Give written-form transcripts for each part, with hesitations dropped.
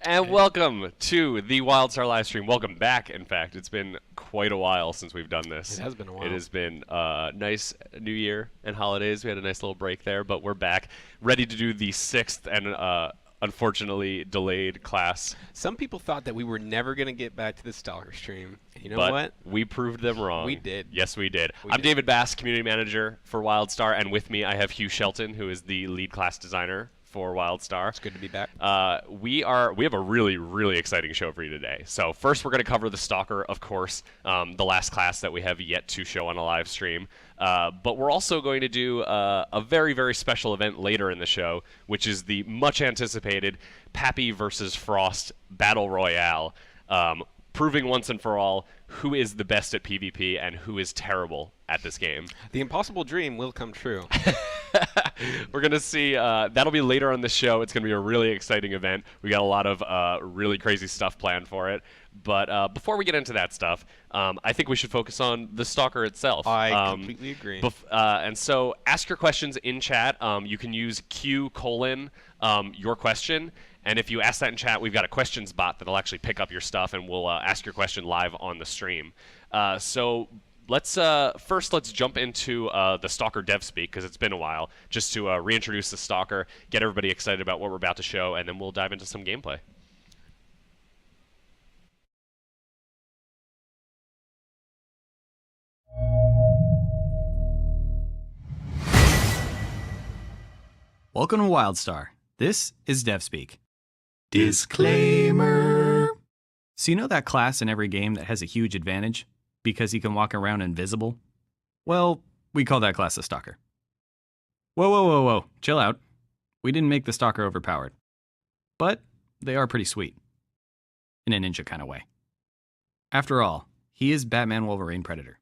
And welcome to the WildStar live stream. Welcome back, in fact. It's been quite a while since we've done this. It has been a while. It has been a nice New Year and holidays. We had a nice little break there, but we're back, ready to do the sixth and unfortunately delayed class. Some people thought that we were never going to get back to the Stalker stream. And you know But what? we proved them wrong. We did. Yes, we did. We I'm did. David Bass, community manager for WildStar, and with me I have Hugh Shelton, who is the lead class designer for WildStar. It's good to be back. We have a really exciting show for you today. So first we're going to cover the Stalker, of course, the last class that we have yet to show on a live stream. But we're also going to do a very special event later in the show, which is the much anticipated Pappy versus Frost Battle Royale, proving once and for all who is the best at PvP and who is terrible at this game. The impossible dream will come true. We're going to see, that'll be later on the show. It's going to be a really exciting event. We got a lot of really crazy stuff planned for it. But before we get into that stuff, I think we should focus on the Stalker itself. I completely agree. And so ask your questions in chat. You can use Q:, your question. And if you ask that in chat, we've got a questions bot that'll actually pick up your stuff, and we'll ask your question live on the stream. So let's jump into the Stalker dev speak, because it's been a while, just to reintroduce the Stalker, get everybody excited about what we're about to show, and then we'll dive into some gameplay. Welcome to WildStar. This is DevSpeak. Disclaimer. So you know that class in every game that has a huge advantage because he can walk around invisible? Well, we call that class the Stalker. Whoa. Chill out. We didn't make the Stalker overpowered. But they are pretty sweet. In a ninja kind of way. After all, he is Batman Wolverine Predator.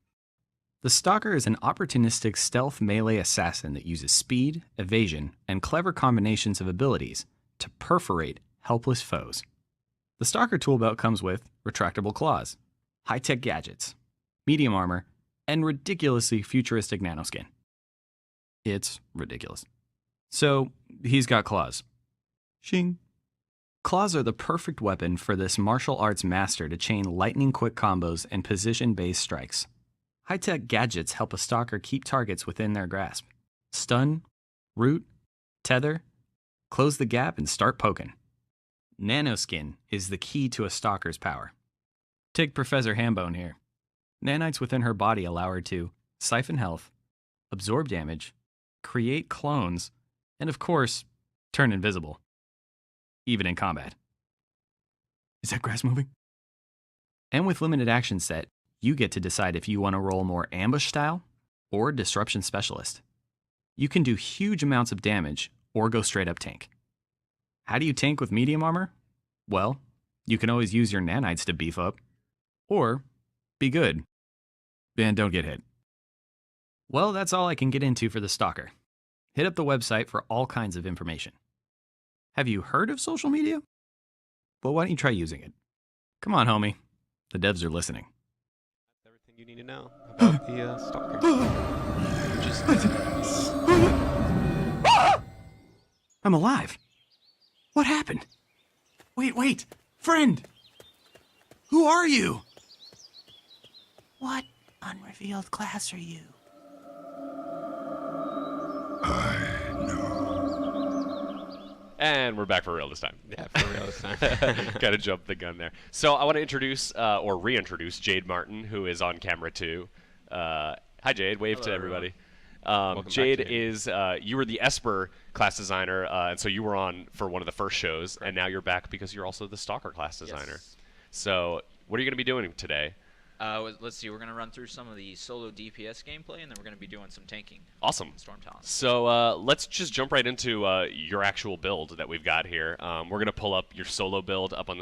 The Stalker is an opportunistic stealth melee assassin that uses speed, evasion, and clever combinations of abilities to perforate helpless foes. The Stalker toolbelt comes with retractable claws, high-tech gadgets, medium armor, and ridiculously futuristic nanoskin. It's ridiculous. So, he's got claws. Shing. Claws are the perfect weapon for this martial arts master to chain lightning-quick combos and position-based strikes. High-tech gadgets help a Stalker keep targets within their grasp. Stun, root, tether, close the gap, and start poking. Nanoskin is the key to a Stalker's power. Take Professor Hambone here. Nanites within her body allow her to siphon health, absorb damage, create clones, and of course, turn invisible. Even in combat. Is that grass moving? And with limited action set, you get to decide if you want to roll more ambush style or disruption specialist. You can do huge amounts of damage or go straight up tank. How do you tank with medium armor? Well, you can always use your nanites to beef up. Or be good and don't get hit. Well, that's all I can get into for the Stalker. Hit up the website for all kinds of information. Have you heard of social media? Well, why don't you try using it? Come on, homie. The devs are listening. Everything you need to know about the Stalker. I'm alive. What happened? Wait. Friend! Who are you? What unrevealed class are you? And we're back for real this time. Yeah, for real this time. Gotta jump the gun there. So I want to introduce, or reintroduce, Jade Martin, who is on camera too. Hi, Jade. Wave Hello, to everybody. Welcome Jade back, Jade. is, you were the Esper class designer, and so you were on for one of the first shows, and now you're back because you're also the Stalker class designer. Yes. So what are you going to be doing today? Let's see, we're going to run through some of the solo DPS gameplay, and then we're going to be doing some tanking. Awesome. Storm Talons. So let's just jump right into your actual build that we've got here. We're gonna pull up your solo build up on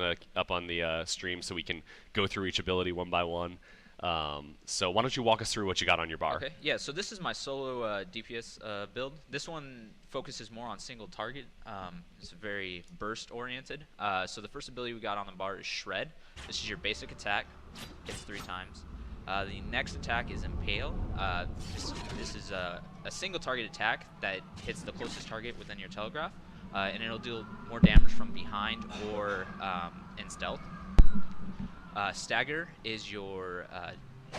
the stream so we can go through each ability one by one. So why don't you walk us through what you got on your bar? Okay, yeah, so this is my solo DPS build. This one focuses more on single target. It's very burst oriented. So the first ability we got on the bar is Shred. This is your basic attack. Hits 3 times. The next attack is Impale. This is a single target attack that hits the closest target within your telegraph. and it'll deal more damage from behind or in stealth. Stagger is your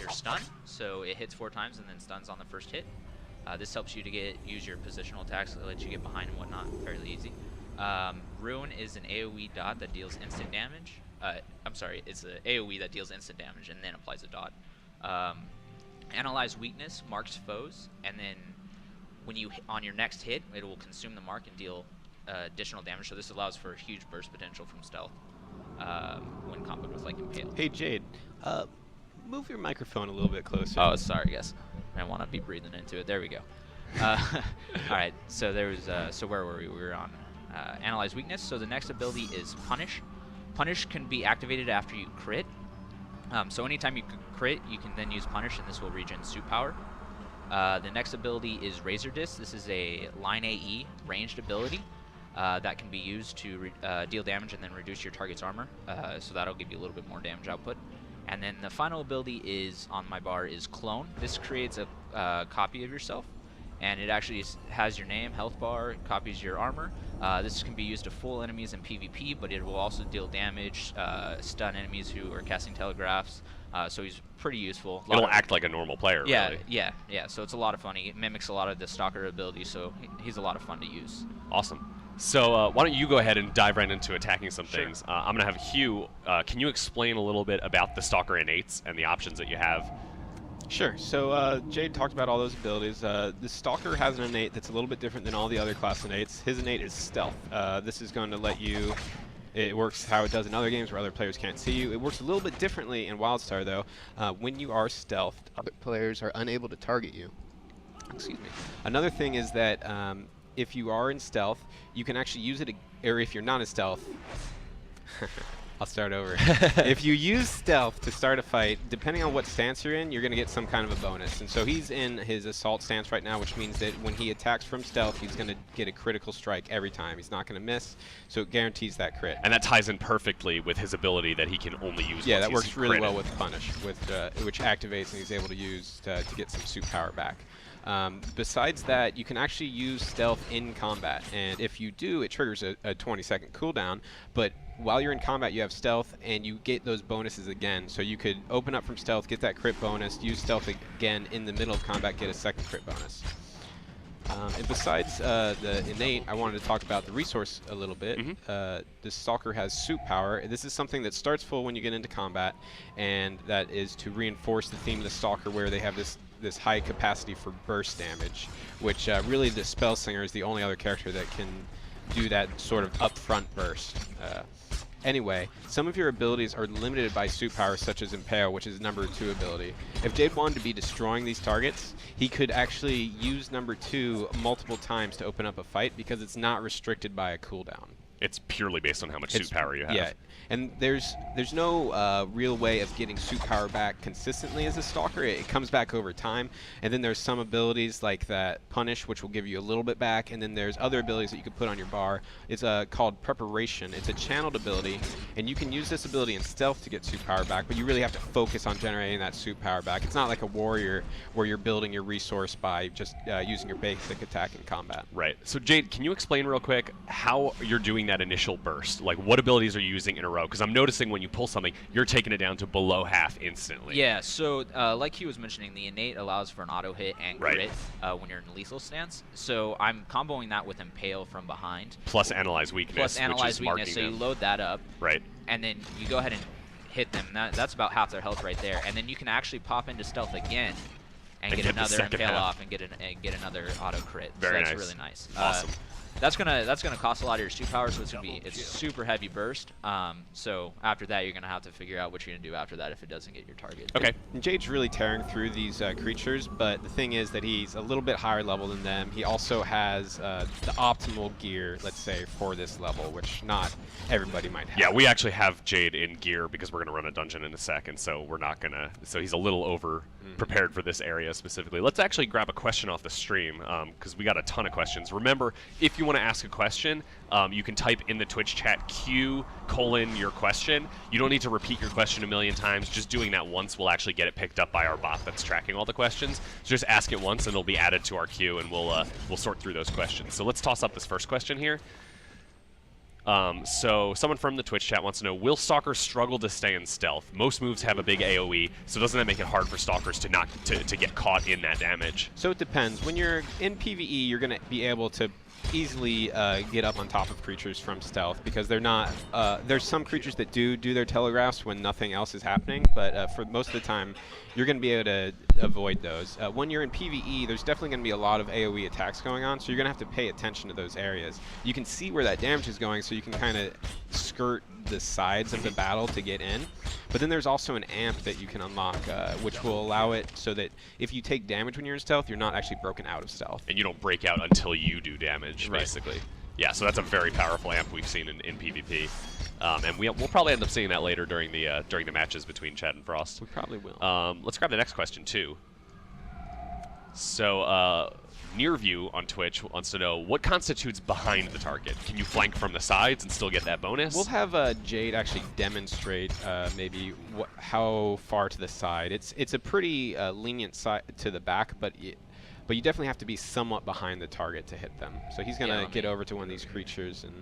stun, so it hits 4 times and then stuns on the first hit. This helps you to use your positional attacks that let you get behind and whatnot fairly easy. Ruin is an AoE dot that deals instant damage. I'm sorry, it's an AoE that deals instant damage and then applies a dot. Analyze Weakness marks foes, and then when you on your next hit, it will consume the mark and deal additional damage. So this allows for huge burst potential from stealth when comboed with like Impale. Hey Jade, move your microphone a little bit closer. Oh, sorry, guys. I want to be breathing into it. There we go. All right. So there was. So where were we? We were on Analyze Weakness. So the next ability is Punish. Punish can be activated after you crit. So anytime you crit, you can then use Punish, and this will regen suit power. The next ability is Razor Disc. This is a line AE ranged ability that can be used to deal damage and then reduce your target's armor. So that'll give you a little bit more damage output. And then the final ability is on my bar is Clone. This creates a copy of yourself, and it actually has your name, health bar, copies your armor. This can be used to fool enemies in PvP, but it will also deal damage, stun enemies who are casting telegraphs. So he's pretty useful. It'll act like a normal player, yeah, really. Yeah. So it's a lot of fun. It mimics a lot of the Stalker ability, so he's a lot of fun to use. Awesome. So why don't you go ahead and dive right into attacking some Sure. things. I'm going to have Hugh. Can you explain a little bit about the Stalker innates and the options that you have? Sure. So Jade talked about all those abilities. The Stalker has an innate that's a little bit different than all the other class innates. His innate is Stealth. This is going to let you... It works how it does in other games where other players can't see you. It works a little bit differently in WildStar, though. When you are stealthed, other players are unable to target you. Excuse me. Another thing is that if you are in stealth, you can actually use it, or if you're not in stealth, I'll start over. If you use stealth to start a fight, depending on what stance you're in, you're going to get some kind of a bonus. And so he's in his assault stance right now, which means that when he attacks from stealth, he's going to get a critical strike every time. He's not going to miss, so it guarantees that crit. And that ties in perfectly with his ability that he can only use Yeah, once that he's works really critted. well with Punish, which activates and he's able to use to get some suit power back. Besides that, you can actually use stealth in combat, and if you do, it triggers a 20-second cooldown, but while you're in combat, you have stealth, and you get those bonuses again. So you could open up from stealth, get that crit bonus, use stealth again in the middle of combat, get a second crit bonus. And besides the innate, I wanted to talk about the resource a little bit. The Stalker has suit power. This is something that starts full when you get into combat, and that is to reinforce the theme of the Stalker, where they have this high capacity for burst damage, which really the Spellslinger is the only other character that can do that sort of upfront burst. Anyway, some of your abilities are limited by suit power, such as Impale, which is number 2 ability. If Jade wanted to be destroying these targets, he could actually use number 2 multiple times to open up a fight because it's not restricted by a cooldown. It's purely based on how much suit power you have. Yeah, and there's no real way of getting suit power back consistently as a Stalker. It comes back over time, and then there's some abilities like that Punish, which will give you a little bit back, and then there's other abilities that you can put on your bar. It's called Preparation. It's a channeled ability, and you can use this ability in stealth to get suit power back, but you really have to focus on generating that suit power back. It's not like a warrior where you're building your resource by just using your basic attack in combat. Right. So Jade, can you explain real quick how you're doing that initial burst? Like, what abilities are you using in a row? Because I'm noticing when you pull something, you're taking it down to below half instantly. Yeah, so like he was mentioning, the innate allows for an auto hit and crit when you're in lethal stance. So I'm comboing that with Impale from behind. Plus Analyze Weakness, Plus Analyze which is Weakness, marking so you them. load that up. Right. And then you go ahead and hit them. That's about half their health right there. And then you can actually pop into stealth again and get get the another second Impale half. off and get another auto crit. Very so that's nice. really nice. Awesome. That's gonna cost a lot of your suit power, so it's super heavy burst. So after that, you're gonna have to figure out what you're gonna do after that if it doesn't get your target. Okay. And Jade's really tearing through these creatures, but the thing is that he's a little bit higher level than them. He also has the optimal gear, let's say, for this level, which not everybody might have. Yeah, we actually have Jade in gear because we're going to run a dungeon in a second, so we're not going to... So he's a little over prepared for this area specifically. Let's actually grab a question off the stream because we got a ton of questions. Remember, if you want to ask a question, you can type in the Twitch chat Q:your question. You don't need to repeat your question a million times. Just doing that once will actually get it picked up by our bot that's tracking all the questions. So just ask it once and it'll be added to our queue, and we'll sort through those questions. So let's toss up this first question here. So someone from the Twitch chat wants to know, will Stalkers struggle to stay in stealth? Most moves have a big AoE, so doesn't that make it hard for Stalkers to not to get caught in that damage? So it depends. When you're in PvE, you're going to be able to easily get up on top of creatures from stealth because they're not. There's some creatures that do their telegraphs when nothing else is happening, but for most of the time, you're going to be able to avoid those. When you're in PvE, there's definitely going to be a lot of AoE attacks going on, so you're going to have to pay attention to those areas. You can see where that damage is going, so you can kind of skirt the sides of the battle to get in. But then there's also an amp that you can unlock, which will allow it so that if you take damage when you're in stealth, you're not actually broken out of stealth. And you don't break out until you do damage, Right. basically. Yeah, so that's a very powerful amp we've seen in PvP. And we'll probably end up seeing that later during the matches between Chad and Frost. We probably will. Let's grab the next question, too. So, Nearview on Twitch wants to know, what constitutes behind the target? Can you flank from the sides and still get that bonus? We'll have Jade actually demonstrate maybe how far to the side. It's a pretty lenient side to the back, but you definitely have to be somewhat behind the target to hit them. So he's going to get over to one of these creatures, and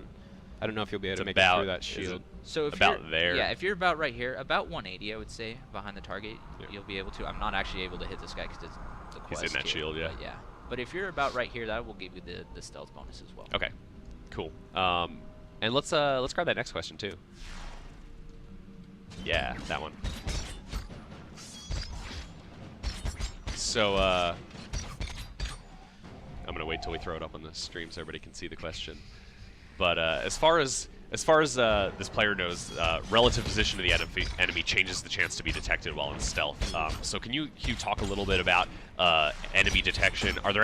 I don't know if he'll be able to make it through that shield. So if about you're, there. Yeah, if you're about right here, about 180, I would say, behind the target, Yeah. you'll be able to. I'm not actually able to hit this guy because it's the quest. He's in that here, shield, yeah. But yeah. But if you're about right here, that will give you the stealth bonus as well. Okay, cool. And let's grab that next question too. Yeah, that one. So I'm gonna wait till we throw it up on the stream so everybody can see the question. But as far as this player knows, relative position of the enemy changes the chance to be detected while in stealth. So can you talk a little bit about enemy detection? Are there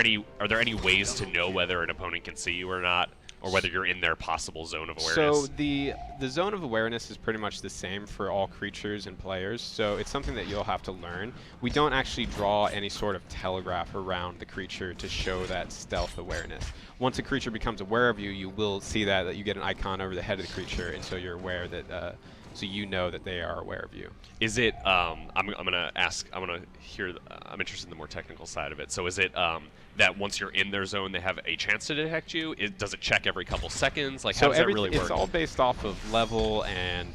any ways to know whether an opponent can see you or not, or whether you're in their possible zone of awareness? So the zone of awareness is pretty much the same for all creatures and players, so it's something that you'll have to learn. We don't actually draw any sort of telegraph around the creature to show that stealth awareness. Once a creature becomes aware of you, you will see that you get an icon over the head of the creature, and so you're aware that so you know that they are aware of you. Is it? I'm gonna ask. I'm interested in the more technical side of it. So is it that once you're in their zone, they have a chance to detect you? Does it check every couple seconds? Like, how does that really work? It's all based off of level, and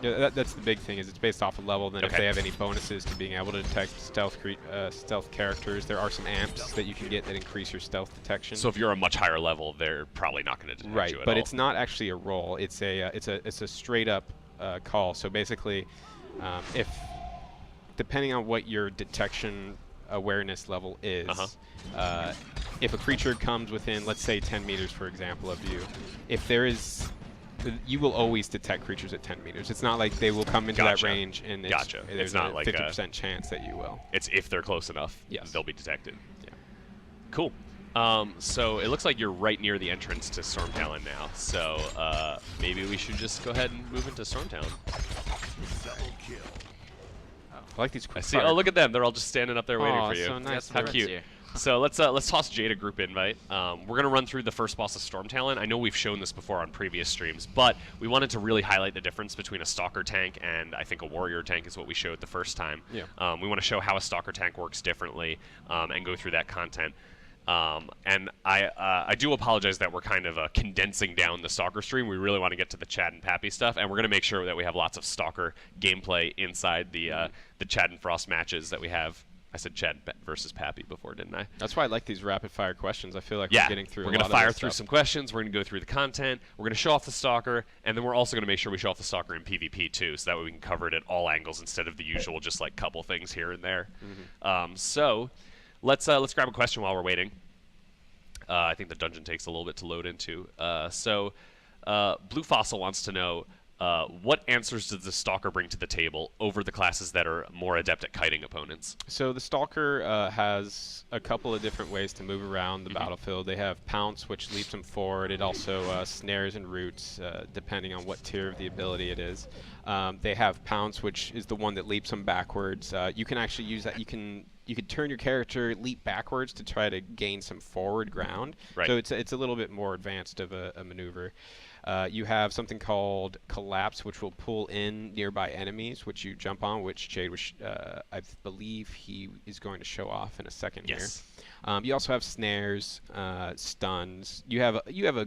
that's the big thing. Is it's based off of level. Then if they have any bonuses to being able to detect stealth characters, there are some amps that you can get that increase your stealth detection. So if you're a much higher level, they're probably not going to detect you at all. But it's not actually a roll. It's a straight up call. So basically, if depending on what your detection awareness level is, if a creature comes within, let's say 10 meters, for example, of you, if there is, you will always detect creatures at 10 meters. It's not like they will come into that range and there's not a like 50% chance that you will. It's if they're close enough, they'll be detected. Yeah. Cool. So it looks like you're right near the entrance to Stormtown now. So maybe we should just go ahead and move into Stormtown. I like these quick I see. Oh, look at them. They're all just standing up there waiting for you. So nice. How cute. So let's toss Jade a group invite. We're gonna run through the first boss of Stormtalon. I know we've shown this before on previous streams, but we wanted to really highlight the difference between a Stalker tank and I think a Warrior tank is what we showed the first time. Yeah. We want to show how a Stalker tank works differently and go through that content. And I do apologize that we're kind of condensing down the Stalker stream. We really want to get to the Chad and Pappy stuff, and we're going to make sure that we have lots of Stalker gameplay inside the Chad and Frost matches that we have. I said Chad versus Pappy before, didn't I? That's why I like these rapid fire questions. I feel like we're getting through. We're going to fire through some questions. We're going to go through the content. We're going to show off the Stalker, and then we're also going to make sure we show off the Stalker in PvP too, so that way we can cover it at all angles instead of the usual just like couple things here and there. So let's grab a question while we're waiting. I think the dungeon takes a little bit to load into. Blue Fossil wants to know, what answers does the Stalker bring to the table over the classes that are more adept at kiting opponents? So the Stalker has a couple of different ways to move around the battlefield. They have Pounce, which leaps them forward. It also snares and roots, depending on what tier of the ability it is. They have Pounce, which is the one that leaps them backwards. You can actually use that. You could turn your character, leap backwards to try to gain some forward ground. Right. So it's a little bit more advanced of a maneuver. You have something called Collapse, which will pull in nearby enemies, which you jump on, which Jade was, I believe he is going to show off in a second here. You also have snares, stuns. You have a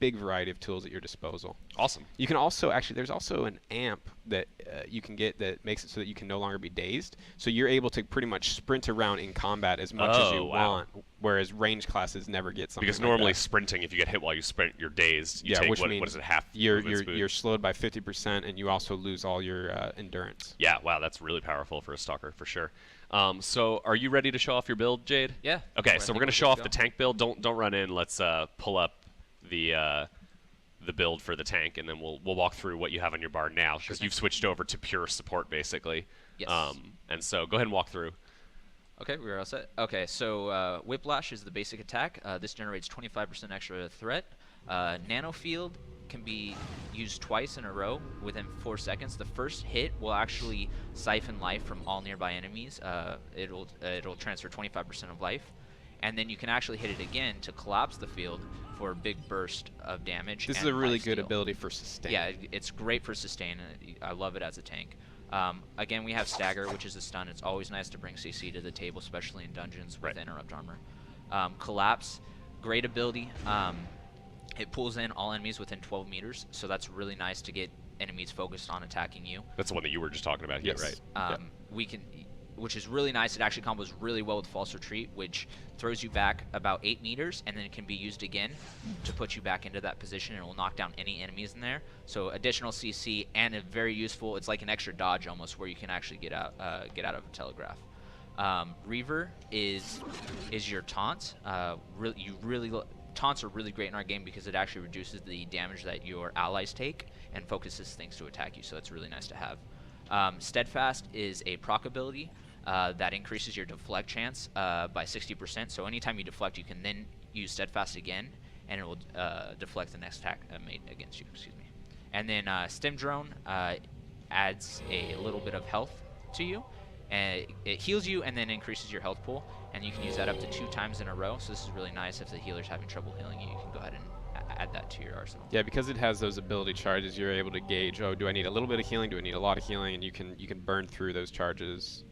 big variety of tools at your disposal. Awesome. You can also actually, there's also an amp that you can get that makes it so that you can no longer be dazed. So you're able to pretty much sprint around in combat as much as you want, whereas range classes never get something Because like normally that. sprinting, if you get hit while you sprint, you're dazed. You Yeah, take, which what means is it, half you're movement speed? you're slowed by 50%, and you also lose all your endurance. Yeah, wow, that's really powerful for a Stalker, for sure. So are you ready to show off your build, Jade? Yeah. Okay, I so think we're going to we're show good off to the go. tank build. Don't run in. Let's pull up the build for the tank, and then we'll walk through what you have on your bar now, because you've switched over to pure support, basically. Yes. And so go ahead and walk through. Okay, we're all set. Okay, so Whiplash is the basic attack. This generates 25% extra threat. Nano Field can be used twice in a row within 4 seconds. The first hit will actually siphon life from all nearby enemies. It'll transfer 25% of life. And then you can actually hit it again to collapse the field for a big burst of damage. This is and a really lifesteal. good ability for sustain. Yeah, it's great for sustain. And I love it as a tank. Again, we have Stagger, which is a stun. It's always nice to bring CC to the table, especially in dungeons with interrupt armor. Collapse, great ability. It pulls in all enemies within 12 meters, so that's really nice to get enemies focused on attacking you. That's the one that you were just talking about here, Yes. right? We can, which is really nice. It actually combos really well with False Retreat, which throws you back about 8 meters, and then it can be used again to put you back into that position, and it will knock down any enemies in there. So additional CC, and a very useful. It's like an extra dodge almost, where you can actually get out of a telegraph. Reaver is your taunt. Taunts are really great in our game because it actually reduces the damage that your allies take and focuses things to attack you, so that's really nice to have. Steadfast is a proc ability that increases your deflect chance by 60%, so anytime you deflect, you can then use Steadfast again, and it will deflect the next attack made against you, excuse me. And then Stim Drone adds a little bit of health to you, and it heals you and then increases your health pool, and you can use that up to 2 times in a row. So this is really nice if the healer's having trouble healing you. You can go ahead and add that to your arsenal. Yeah, because it has those ability charges, you're able to gauge, oh, do I need a little bit of healing? Do I need a lot of healing? And you can burn through those charges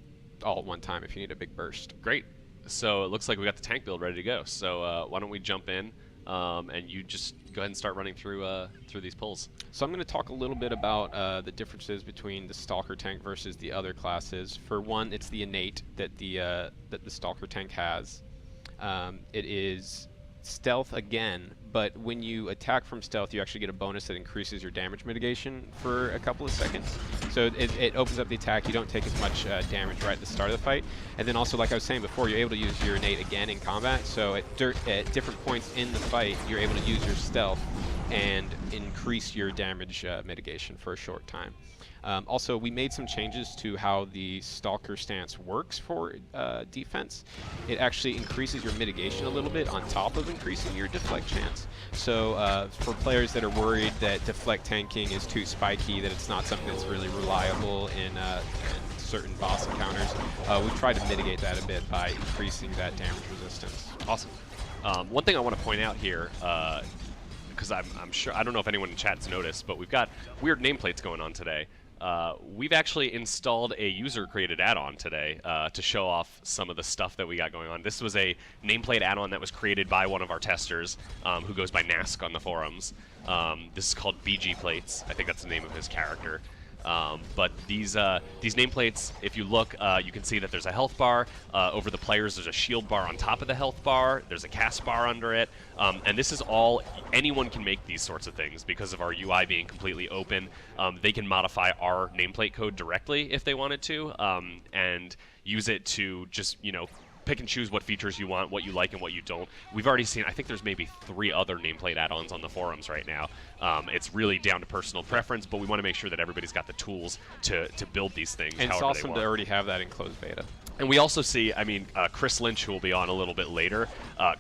all at one time if you need a big burst. Great. So it looks like we got the tank build ready to go. So why don't we jump in, and you just go ahead and start running through these pulls. So I'm going to talk a little bit about the differences between the Stalker tank versus the other classes. For one, it's the innate that the Stalker tank has. It is stealth again, but when you attack from stealth, you actually get a bonus that increases your damage mitigation for a couple of seconds. So it opens up the attack. You don't take as much damage right at the start of the fight. And then also, like I was saying before, you're able to use your innate again in combat. So at different points in the fight, you're able to use your stealth and increase your damage mitigation for a short time. Also, we made some changes to how the Stalker stance works for defense. It actually increases your mitigation a little bit on top of increasing your deflect chance. So for players that are worried that deflect tanking is too spiky, that it's not something that's really reliable in certain boss encounters, we've tried to mitigate that a bit by increasing that damage resistance. Awesome. One thing I want to point out here, because I'm sure, I don't know if anyone in chat's noticed, but we've got weird nameplates going on today. We've actually installed a user-created add-on today to show off some of the stuff that we got going on. This was a nameplate add-on that was created by one of our testers, who goes by Nask on the forums. This is called BG Plates. I think that's the name of his character. But these nameplates, if you look, you can see that there's a health bar. Over the players, there's a shield bar on top of the health bar. There's a cast bar under it. And this is all, anyone can make these sorts of things because of our UI being completely open. They can modify our nameplate code directly if they wanted to, and use it to just, pick and choose what features you want, what you like and what you don't. We've already seen, I think there's maybe 3 other nameplate add-ons on the forums right now. It's really down to personal preference, but we want to make sure that everybody's got the tools to build these things. And it's awesome to already have that in closed beta. And we also see, Chris Lynch, who will be on a little bit later,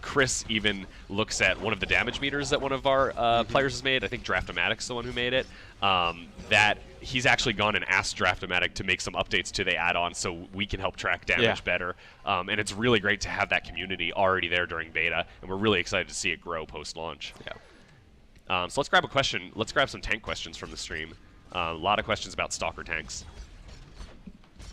Chris even looks at one of the damage meters that one of our players has made. I think Draftomatic's the one who made it. That he's actually gone and asked Draftomatic to make some updates to the add-on so we can help track damage better. And it's really great to have that community already there during beta, and we're really excited to see it grow post-launch. Yeah. So let's grab a question. Let's grab some tank questions from the stream. A lot of questions about Stalker tanks.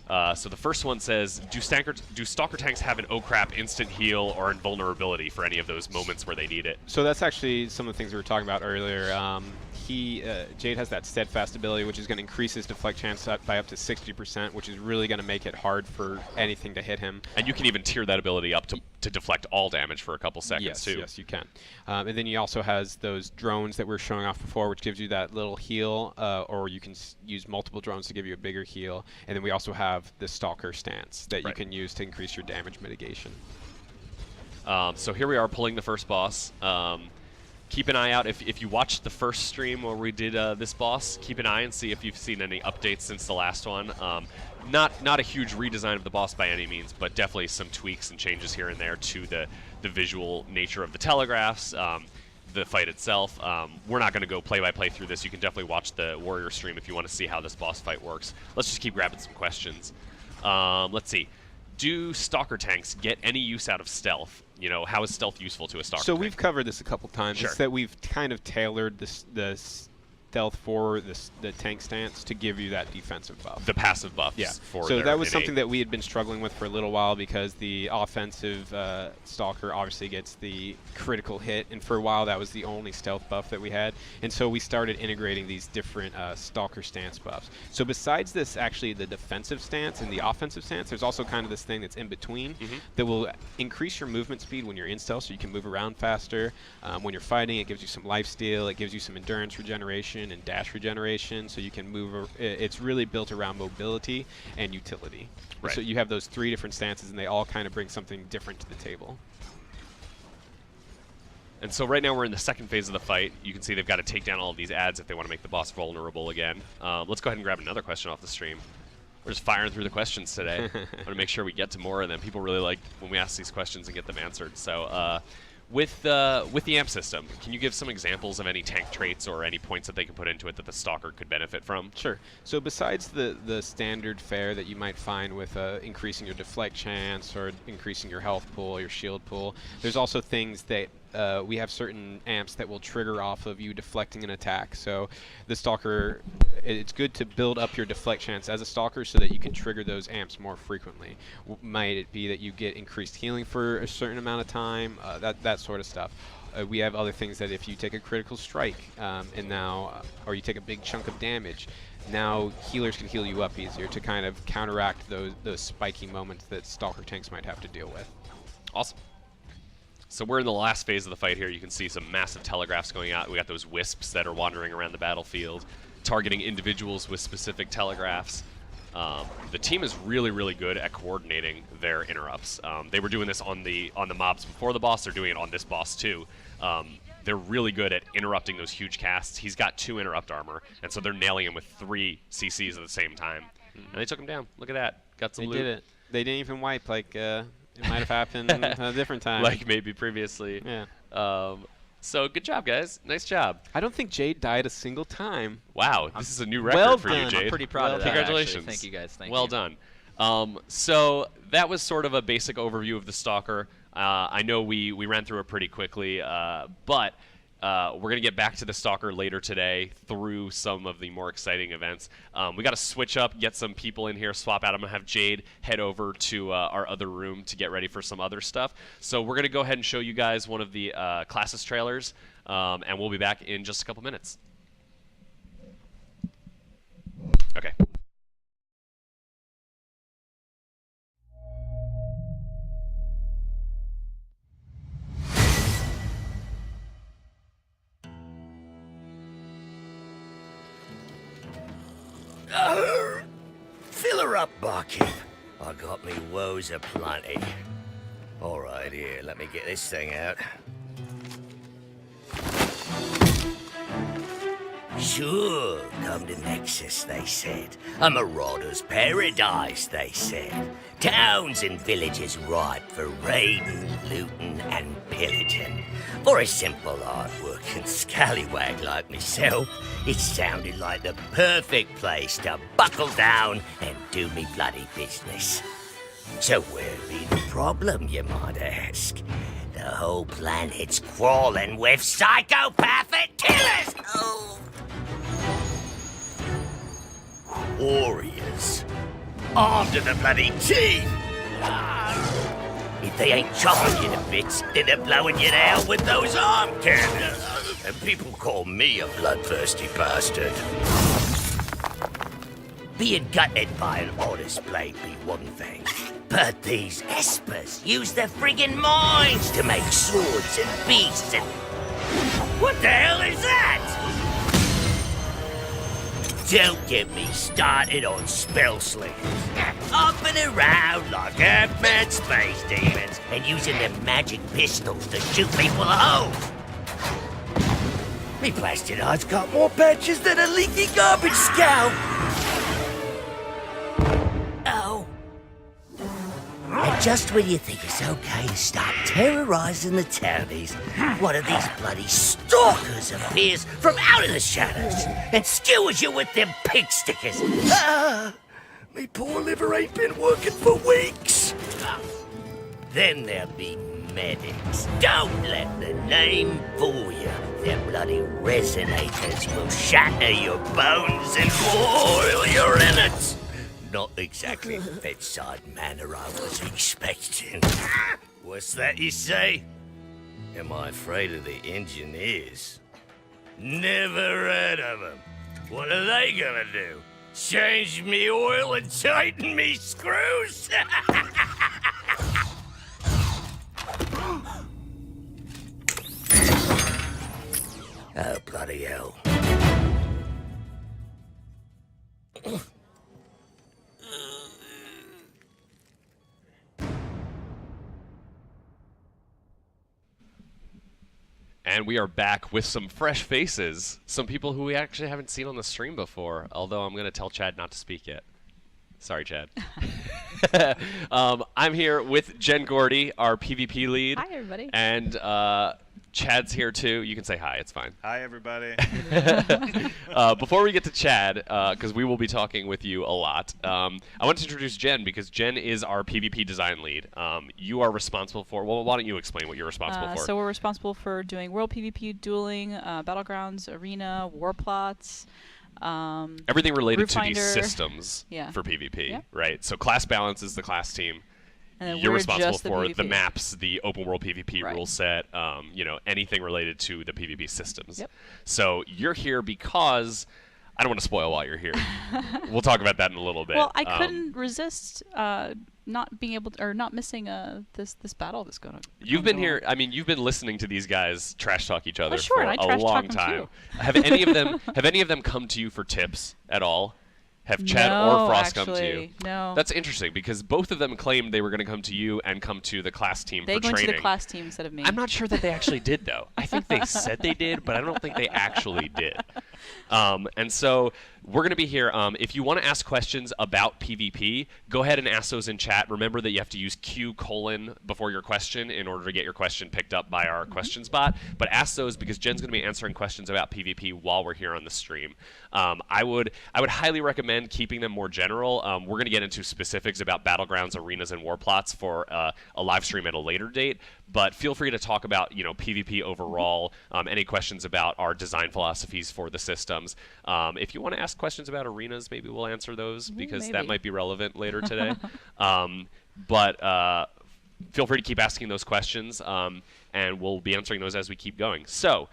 So the first one says, do Stalker tanks have an oh crap instant heal or invulnerability for any of those moments where they need it? So that's actually some of the things we were talking about earlier. Jade has that steadfast ability, which is going to increase his deflect chance by up to 60%, which is really going to make it hard for anything to hit him. And you can even tier that ability up to deflect all damage for a couple seconds, too. Yes, you can. And then he also has those drones that we were showing off before, which gives you that little heal, or you can use multiple drones to give you a bigger heal. And then we also have the Stalker stance that you can use to increase your damage mitigation. So here we are pulling the first boss. Keep an eye out. If you watched the first stream where we did this boss, keep an eye and see if you've seen any updates since the last one. Not a huge redesign of the boss by any means, but definitely some tweaks and changes here and there to the visual nature of the telegraphs, the fight itself. We're not going to go play-by-play through this. You can definitely watch the Warrior stream if you want to see how this boss fight works. Let's just keep grabbing some questions. Let's see. Do Stalker tanks get any use out of stealth? You know, how is stealth useful to a Stalker tank? We've covered this a couple times. Sure. It's that we've kind of tailored the stealth for the tank stance to give you that defensive buff. The passive buffs. Yeah. For So their that was innate. something that we had been struggling with for a little while because the offensive Stalker obviously gets the critical hit, and for a while that was the only stealth buff that we had. And so we started integrating these different Stalker stance buffs. So besides this, actually the defensive stance and the offensive stance, there's also kind of this thing that's in between that will increase your movement speed when you're in stealth, so you can move around faster. When you're fighting, it gives you some lifesteal, it gives you some endurance regeneration and dash regeneration, so you can move. It's really built around mobility and utility. Right. So you have those three different stances, and they all kind of bring something different to the table. And so right now we're in the second phase of the fight. You can see they've got to take down all of these ads if they want to make the boss vulnerable again. Let's go ahead and grab another question off the stream. We're just firing through the questions today. I want to make sure we get to more of them. People really like when we ask these questions and get them answered. So with the amp system, can you give some examples of any tank traits or any points that they can put into it that the Stalker could benefit from? Sure. So besides the standard fare that you might find with increasing your deflect chance or increasing your health pool, your shield pool, there's also things that we have certain amps that will trigger off of you deflecting an attack. So the Stalker, it's good to build up your deflect chance as a Stalker so that you can trigger those amps more frequently. Might it be that you get increased healing for a certain amount of time, that sort of stuff. We have other things that if you take a critical strike or you take a big chunk of damage, now healers can heal you up easier to kind of counteract those spiky moments that Stalker tanks might have to deal with. Awesome. So we're in the last phase of the fight here. You can see some massive telegraphs going out. We got those wisps that are wandering around the battlefield, targeting individuals with specific telegraphs. The team is really, really good at coordinating their interrupts. They were doing this on the mobs before the boss. They're doing it on this boss too. They're really good at interrupting those huge casts. He's got 2 interrupt armor, and so they're nailing him with 3 CCs at the same time. And they took him down. Look at that. Got some loot. They did it. They didn't even wipe like it might have happened a different time. Like maybe previously. Yeah. So good job, guys. Nice job. I don't think Jade died a single time. Wow, this is a new record well for you, done. Jade. I'm pretty proud of that. Congratulations. Actually. Thank you guys. Thank well you. done. So that was sort of a basic overview of the Stalker. I know we ran through it pretty quickly, but we're going to get back to the Stalker later today through some of the more exciting events. We got to switch up, get some people in here, swap out. I'm going to have Jade head over to our other room to get ready for some other stuff. So we're going to go ahead and show you guys one of the classes trailers, and we'll be back in just a couple minutes. Okay. Fill her up, barkeep. I got me woes aplenty. All right, here, let me get this thing out. Sure, come to Nexus, they said. A marauder's paradise, they said. Towns and villages ripe for raiding, looting, and pillaging. For a simple, hard-working scallywag like myself, it sounded like the perfect place to buckle down and do me bloody business. So where be the problem, you might ask? The whole planet's crawling with psychopathic killers! Oh. Warriors. armed to the bloody teeth. If they ain't chopping you to bits, then they're blowing you to hell with those arm cannons. And people call me a bloodthirsty bastard. Being gutted by an honest blade be one thing, but these espers use their friggin' minds to make swords and beasts and... What the hell is that? Don't get me started on spell slingers. Up and around like half-mad space demons and using their magic pistols to shoot people at home. Me blasted heart's got more patches than a leaky garbage scout. Oh. And just when you think it's okay to start terrorizing the townies, one of these bloody stalkers appears from out of the shadows and skewers you with them pig stickers. Ah, me poor liver ain't been working for weeks. Then there'll be medics. Don't let the name fool you. Them bloody resonators will shatter your bones and boil your innards. Not exactly the bedside manner I was expecting. What's that you say? Am I afraid of the engineers? Never heard of them. What are they gonna do? Change me oil and tighten me screws? Oh, bloody hell. And we are back with some fresh faces. Some people who we actually haven't seen on the stream before, although I'm going to tell Chad not to speak yet. Sorry, Chad. I'm here with Jen Gordy, our PvP lead. Hi, everybody. And Chad's here, too. You can say hi. It's fine. Hi, everybody. Before we get to Chad, because we will be talking with you a lot, I want to introduce Jen because Jen is our PvP design lead. You are responsible for, well, why don't you explain what you're responsible for? So we're responsible for doing World PvP, dueling, Battlegrounds, Arena, War Plots. Everything related to Viewfinder. these systems Yeah. for PvP, Yep. right? So class balance is the class team. And then You're we're responsible just the for PvP. the maps, the open world PvP Right. rule set, anything related to the PvP systems. Yep. So you're here because I don't want to spoil while you're here. We'll talk about that in a little bit. Well, I couldn't resist not being able to, or not missing this battle that's going to. You've been here. I mean, you've been listening to these guys trash talk each other sure, for and I a trash talk long them time. too. Have any of them come to you for tips at all? Have Chad or Frost come to you? Actually, no. That's interesting because both of them claimed they were going to come to you and come to the class team They for went training. to the class team instead of me. I'm not sure that they actually did, though. I think they said they did, but I don't think they actually did. And so we're going to be here. If you want to ask questions about PvP, go ahead and ask those in chat. Remember that you have to use Q: before your question in order to get your question picked up by our questions bot. But ask those because Jen's going to be answering questions about PvP while we're here on the stream. I would highly recommend keeping them more general. We're going to get into specifics about battlegrounds, arenas, and war plots for a live stream at a later date. But feel free to talk about PvP overall. Any questions about our design philosophies for the systems. If you want to ask questions about arenas, maybe we'll answer those because that maybe. might be relevant later today. But feel free to keep asking those questions, and we'll be answering those as we keep going. So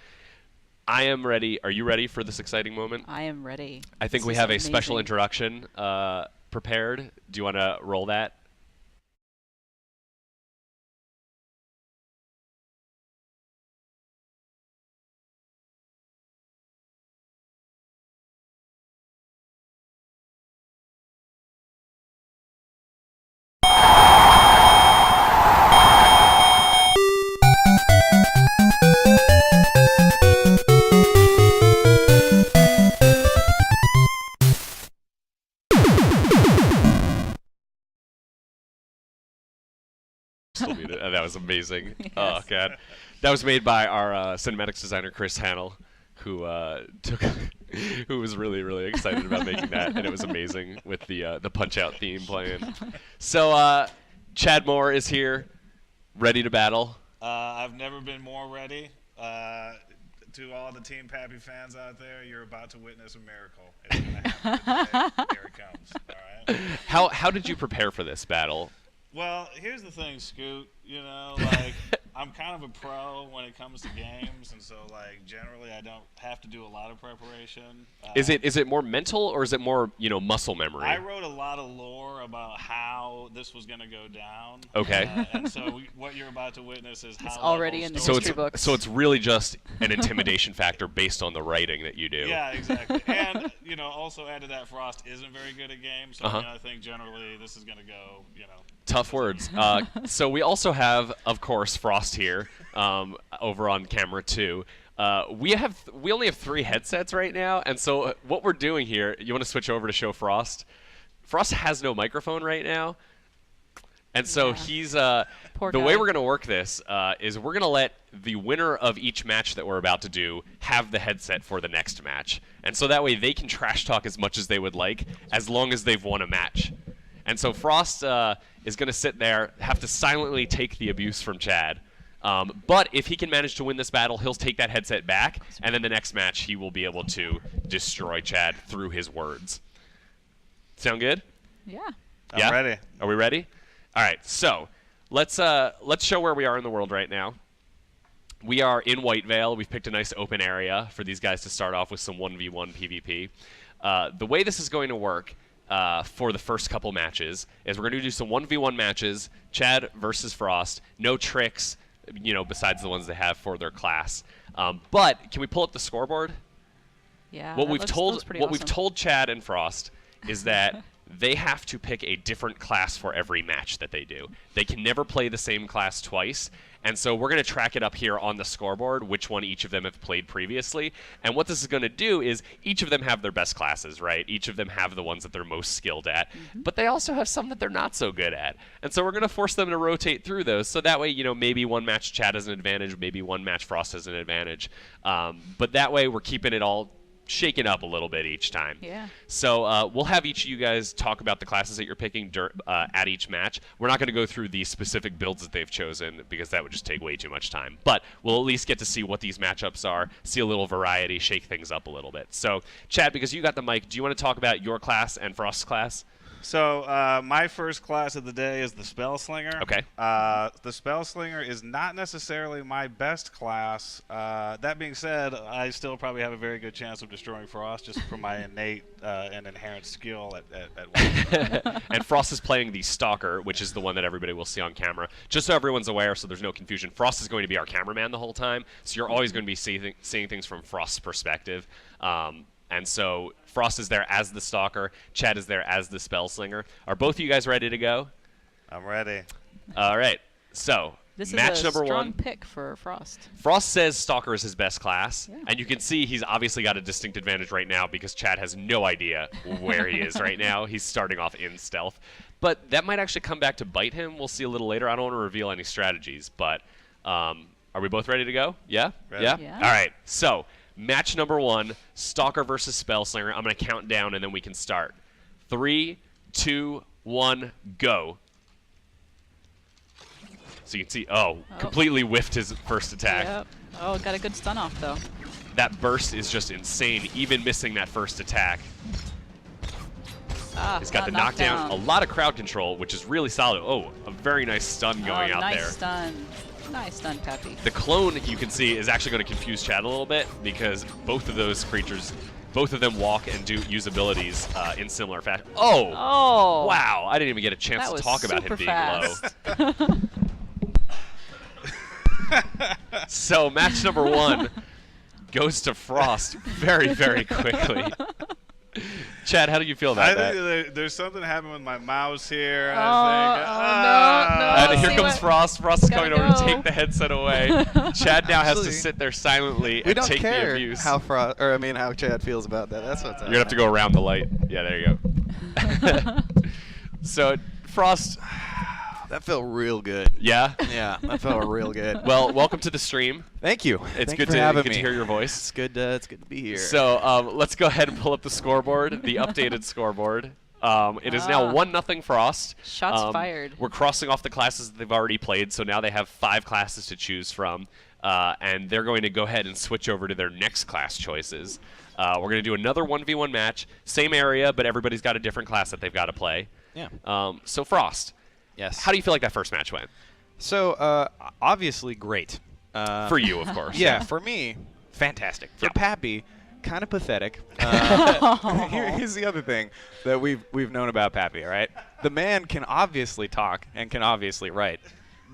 I am ready. Are you ready for this exciting moment? I am ready. I think This we is have a special amazing. introduction prepared. Do you want to roll that? Still need it. That was amazing. Oh Yes. god, that was made by our cinematics designer Chris Hannell, who who was really excited about making that, and it was amazing with the Punch Out theme playing. So Chad Moore is here, ready to battle. I've never been more ready. to all the Team Pappy fans out there, you're about to witness a miracle. It's going to happen today. Here it comes. All right. How did you prepare for this battle? Well, here's the thing, Scoot. Like, I'm kind of a pro when it comes to games, and so, like, generally I don't have to do a lot of preparation. Is it more mental or is it more, muscle memory? I wrote a lot of lore about how this was going to go down. Okay. And so what you're about to witness is how It's that already whole in the story- history books. So it's really just an intimidation factor based on the writing that you do. Yeah, exactly. And, also add to that, Frost isn't very good at games, so I think generally this is going to go, Tough words. So we also have, of course, Frost here over on camera too. We only have 3 headsets right now, and so what we're doing here, you want to switch over to show Frost? Frost has no microphone right now, and so he's Poor the guy. way we're going to work this is we're going to let the winner of each match that we're about to do have the headset for the next match, and so that way they can trash talk as much as they would like, as long as they've won a match. And so Frost is going to sit there, have to silently take the abuse from Chad. But if he can manage to win this battle, he'll take that headset back, and then the next match he will be able to destroy Chad through his words. Sound good? Yeah. Yeah? I'm ready. Are we ready? All right. So let's show where we are in the world right now. We are in White Vale. We've picked a nice open area for these guys to start off with some 1v1 PvP. The way this is going to work for the first couple matches is we're going to do some 1v1 matches, Chad versus Frost, no tricks, besides the ones they have for their class. But can we pull up the scoreboard? Yeah. What that we've looks told pretty what we've awesome. told Chad and Frost is that they have to pick a different class for every match that they do. They can never play the same class twice. And so we're going to track it up here on the scoreboard, which one each of them have played previously. And what this is going to do is each of them have their best classes, right? Each of them have the ones that they're most skilled at. But they also have some that they're not so good at. And so we're going to force them to rotate through those. So that way, maybe one match Chad has an advantage, maybe one match Frost has an advantage. But that way, we're keeping it all shaken up a little bit each time. Yeah. So we'll have each of you guys talk about the classes that you're picking at each match. We're not going to go through the specific builds that they've chosen because that would just take way too much time. But we'll at least get to see what these matchups are, see a little variety, shake things up a little bit. So, Chad, because you got the mic, do you want to talk about your class and Frost's class? So my first class of the day is the Spell Slinger. Okay. The Spell Slinger is not necessarily my best class. That being said, I still probably have a very good chance of destroying Frost just from my innate and inherent skill at one. And Frost is playing the Stalker, which is the one that everybody will see on camera. Just so everyone's aware, so there's no confusion, Frost is going to be our cameraman the whole time, so you're always going to be seeing things from Frost's perspective. And so Frost is there as the Stalker. Chad is there as the Spell Slinger. Are both of you guys ready to go? I'm ready. All right. So This match is a number strong 1. pick for Frost. Frost says Stalker is his best class, Yeah. and you can see he's obviously got a distinct advantage right now because Chad has no idea where he is right now. He's starting off in stealth. But that might actually come back to bite him. We'll see a little later. I don't want to reveal any strategies, but are we both ready to go? Yeah? Ready. Yeah? Yeah. All right. So match number 1, Stalker versus Spell Slinger. I'm going to count down, and then we can start. 3, 2, 1, go. So you can see, completely whiffed his first attack. Yep. Oh, got a good stun off, though. That burst is just insane, even missing that first attack. He's got the knockdown, a lot of crowd control, which is really solid. Oh, a very nice stun going out nice there. Stun. Nice stun, Peppy. The clone, you can see, is actually going to confuse Chad a little bit because both of those creatures, both of them walk and use abilities in similar fashion. Oh! Oh! Wow, I didn't even get a chance That to was talk about him super being fast. low. So match number 1 goes to Frost very, very quickly. Chad, how do you feel about that? think there's something happening with my mouse here. Oh, I think, no. And here see comes what- Frost. Frost is Gotta coming over to go. take the headset away. Chad now has to Actually, sit there silently We and don't take the care abuse. how how Chad feels about that. That's what's You're gonna have to go around the light. Yeah, there you go. So Frost, That felt real good. yeah. Yeah, that felt real good. Well, welcome to the stream. Thank you. It's Thank good you for having to me. hear your voice. It's good. It's good to be here. So let's go ahead and pull up the scoreboard, the updated scoreboard. It is now 1-0 Frost. Shots fired. We're crossing off the classes that they've already played, so now they have 5 classes to choose from. and they're going to go ahead and switch over to their next class choices. We're going to do another 1v1 match, same area, but everybody's got a different class that they've got to play. Yeah. So Frost, Yes. how do you feel like that first match went? So, obviously great. For you, of course. Yeah, for me, fantastic. For Yeah. Pappy, kind of pathetic. Here's the other thing that we've known about Pappy, all right? The man can obviously talk and can obviously write,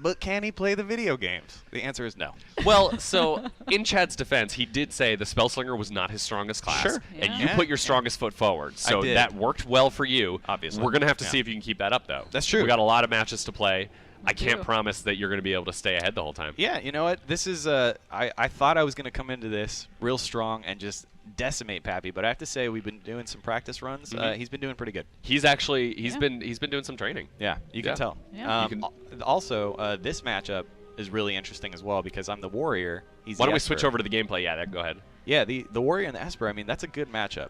but can he play the video games? The answer is no. Well, so in Chad's defense, he did say the Spellslinger was not his strongest class, Sure. and Yeah. you put your strongest foot forward. So did. that worked well for you. Obviously. We're going to have to Yeah. see if you can keep that up, though. That's true. We got a lot of matches to play. I do. can't promise that you're going to be able to stay ahead the whole time. Yeah, you know what? This is I thought I was going to come into this real strong and just decimate Pappy, but I have to say we've been doing some practice runs. He's been doing pretty good. He's actually he's Yeah. been doing some training. Yeah, you can Yeah. tell. Yeah. You Also, this matchup is really interesting as well because I'm the warrior. He's Why the don't we Esper. switch over to the gameplay? Yeah, go ahead. Yeah, the warrior and the Esper. I mean, that's a good matchup.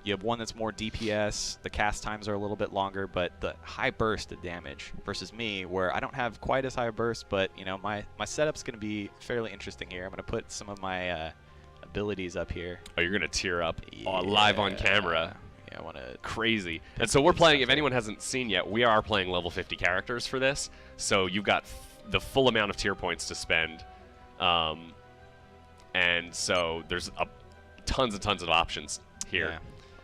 You have one that's more DPS. The cast times are a little bit longer, but the high burst of damage versus me, where I don't have quite as high a burst, but you know my setup's going to be fairly interesting here. I'm going to put some of my abilities up here. Oh, you're going to tear up live on camera. Yeah, I want to. Crazy. And so we're playing, if anyone hasn't seen yet, we are playing level 50 characters for this. So you've got the full amount of tier points to spend. And so there's tons and tons of options here. Yeah.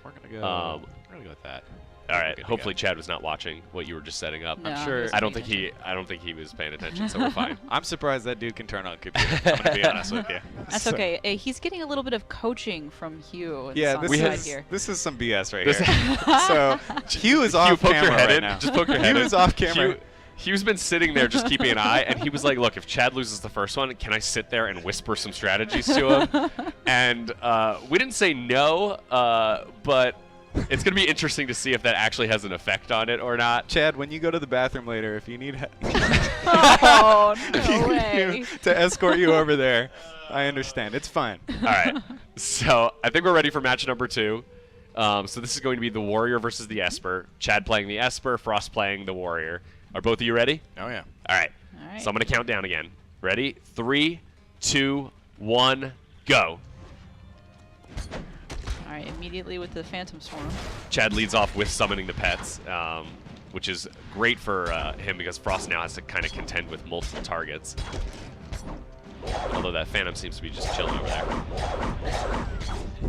We're gonna go. We're gonna go with that. All right. Good to Hopefully go. Chad was not watching what you were just setting up. No, I'm he sure- wasn't I don't paying think attention. I don't think he was paying attention, so we're fine. I'm surprised that dude can turn on a computer. I'm gonna be honest with you. That's So- okay. He's getting a little bit of coaching from Hugh. Yeah, on this the side is here. this is some BS right This- here. So Hugh is off poke camera your head right in. now. Just poke your head Hugh in. is off camera. Hugh's been sitting there just keeping an eye, and he was like, look, if Chad loses the first one, can I sit there and whisper some strategies to him? And we didn't say no, but it's going to be interesting to see if that actually has an effect on it or not. Chad, when you go to the bathroom later, if you need Oh, if no you way. need to escort you over there, I understand. It's fine. All right. So I think we're ready for match number 2. So this is going to be the Warrior versus the Esper. Chad playing the Esper, Frost playing the Warrior. Are both of you ready? Oh yeah. All right. All right. So I'm going to count down again. Ready? 3, 2, 1, go. All right, immediately with the Phantom Swarm. Chad leads off with summoning the pets, which is great for him because Frost now has to kind of contend with multiple targets. Although that Phantom seems to be just chilling over there.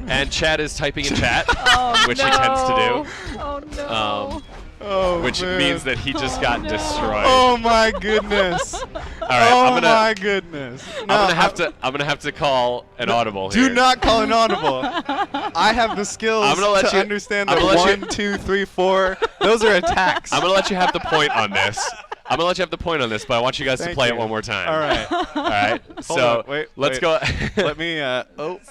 And Chad is typing in chat, Oh, which no. he tends to do. Oh, no. Oh, Which man. means that he just got no. destroyed. Oh my goodness. All right, oh I'm my goodness. No, I'm gonna have to call an audible Do here. not call an audible. I have the skills I'm gonna let to you- understand I'm that gonna let 1, 2, 3, 4. Those are attacks. I'm gonna let you have the point on this. But I want you guys to Thank play you. it one more time. All right. All right. So on, wait, let's wait. go. Let me.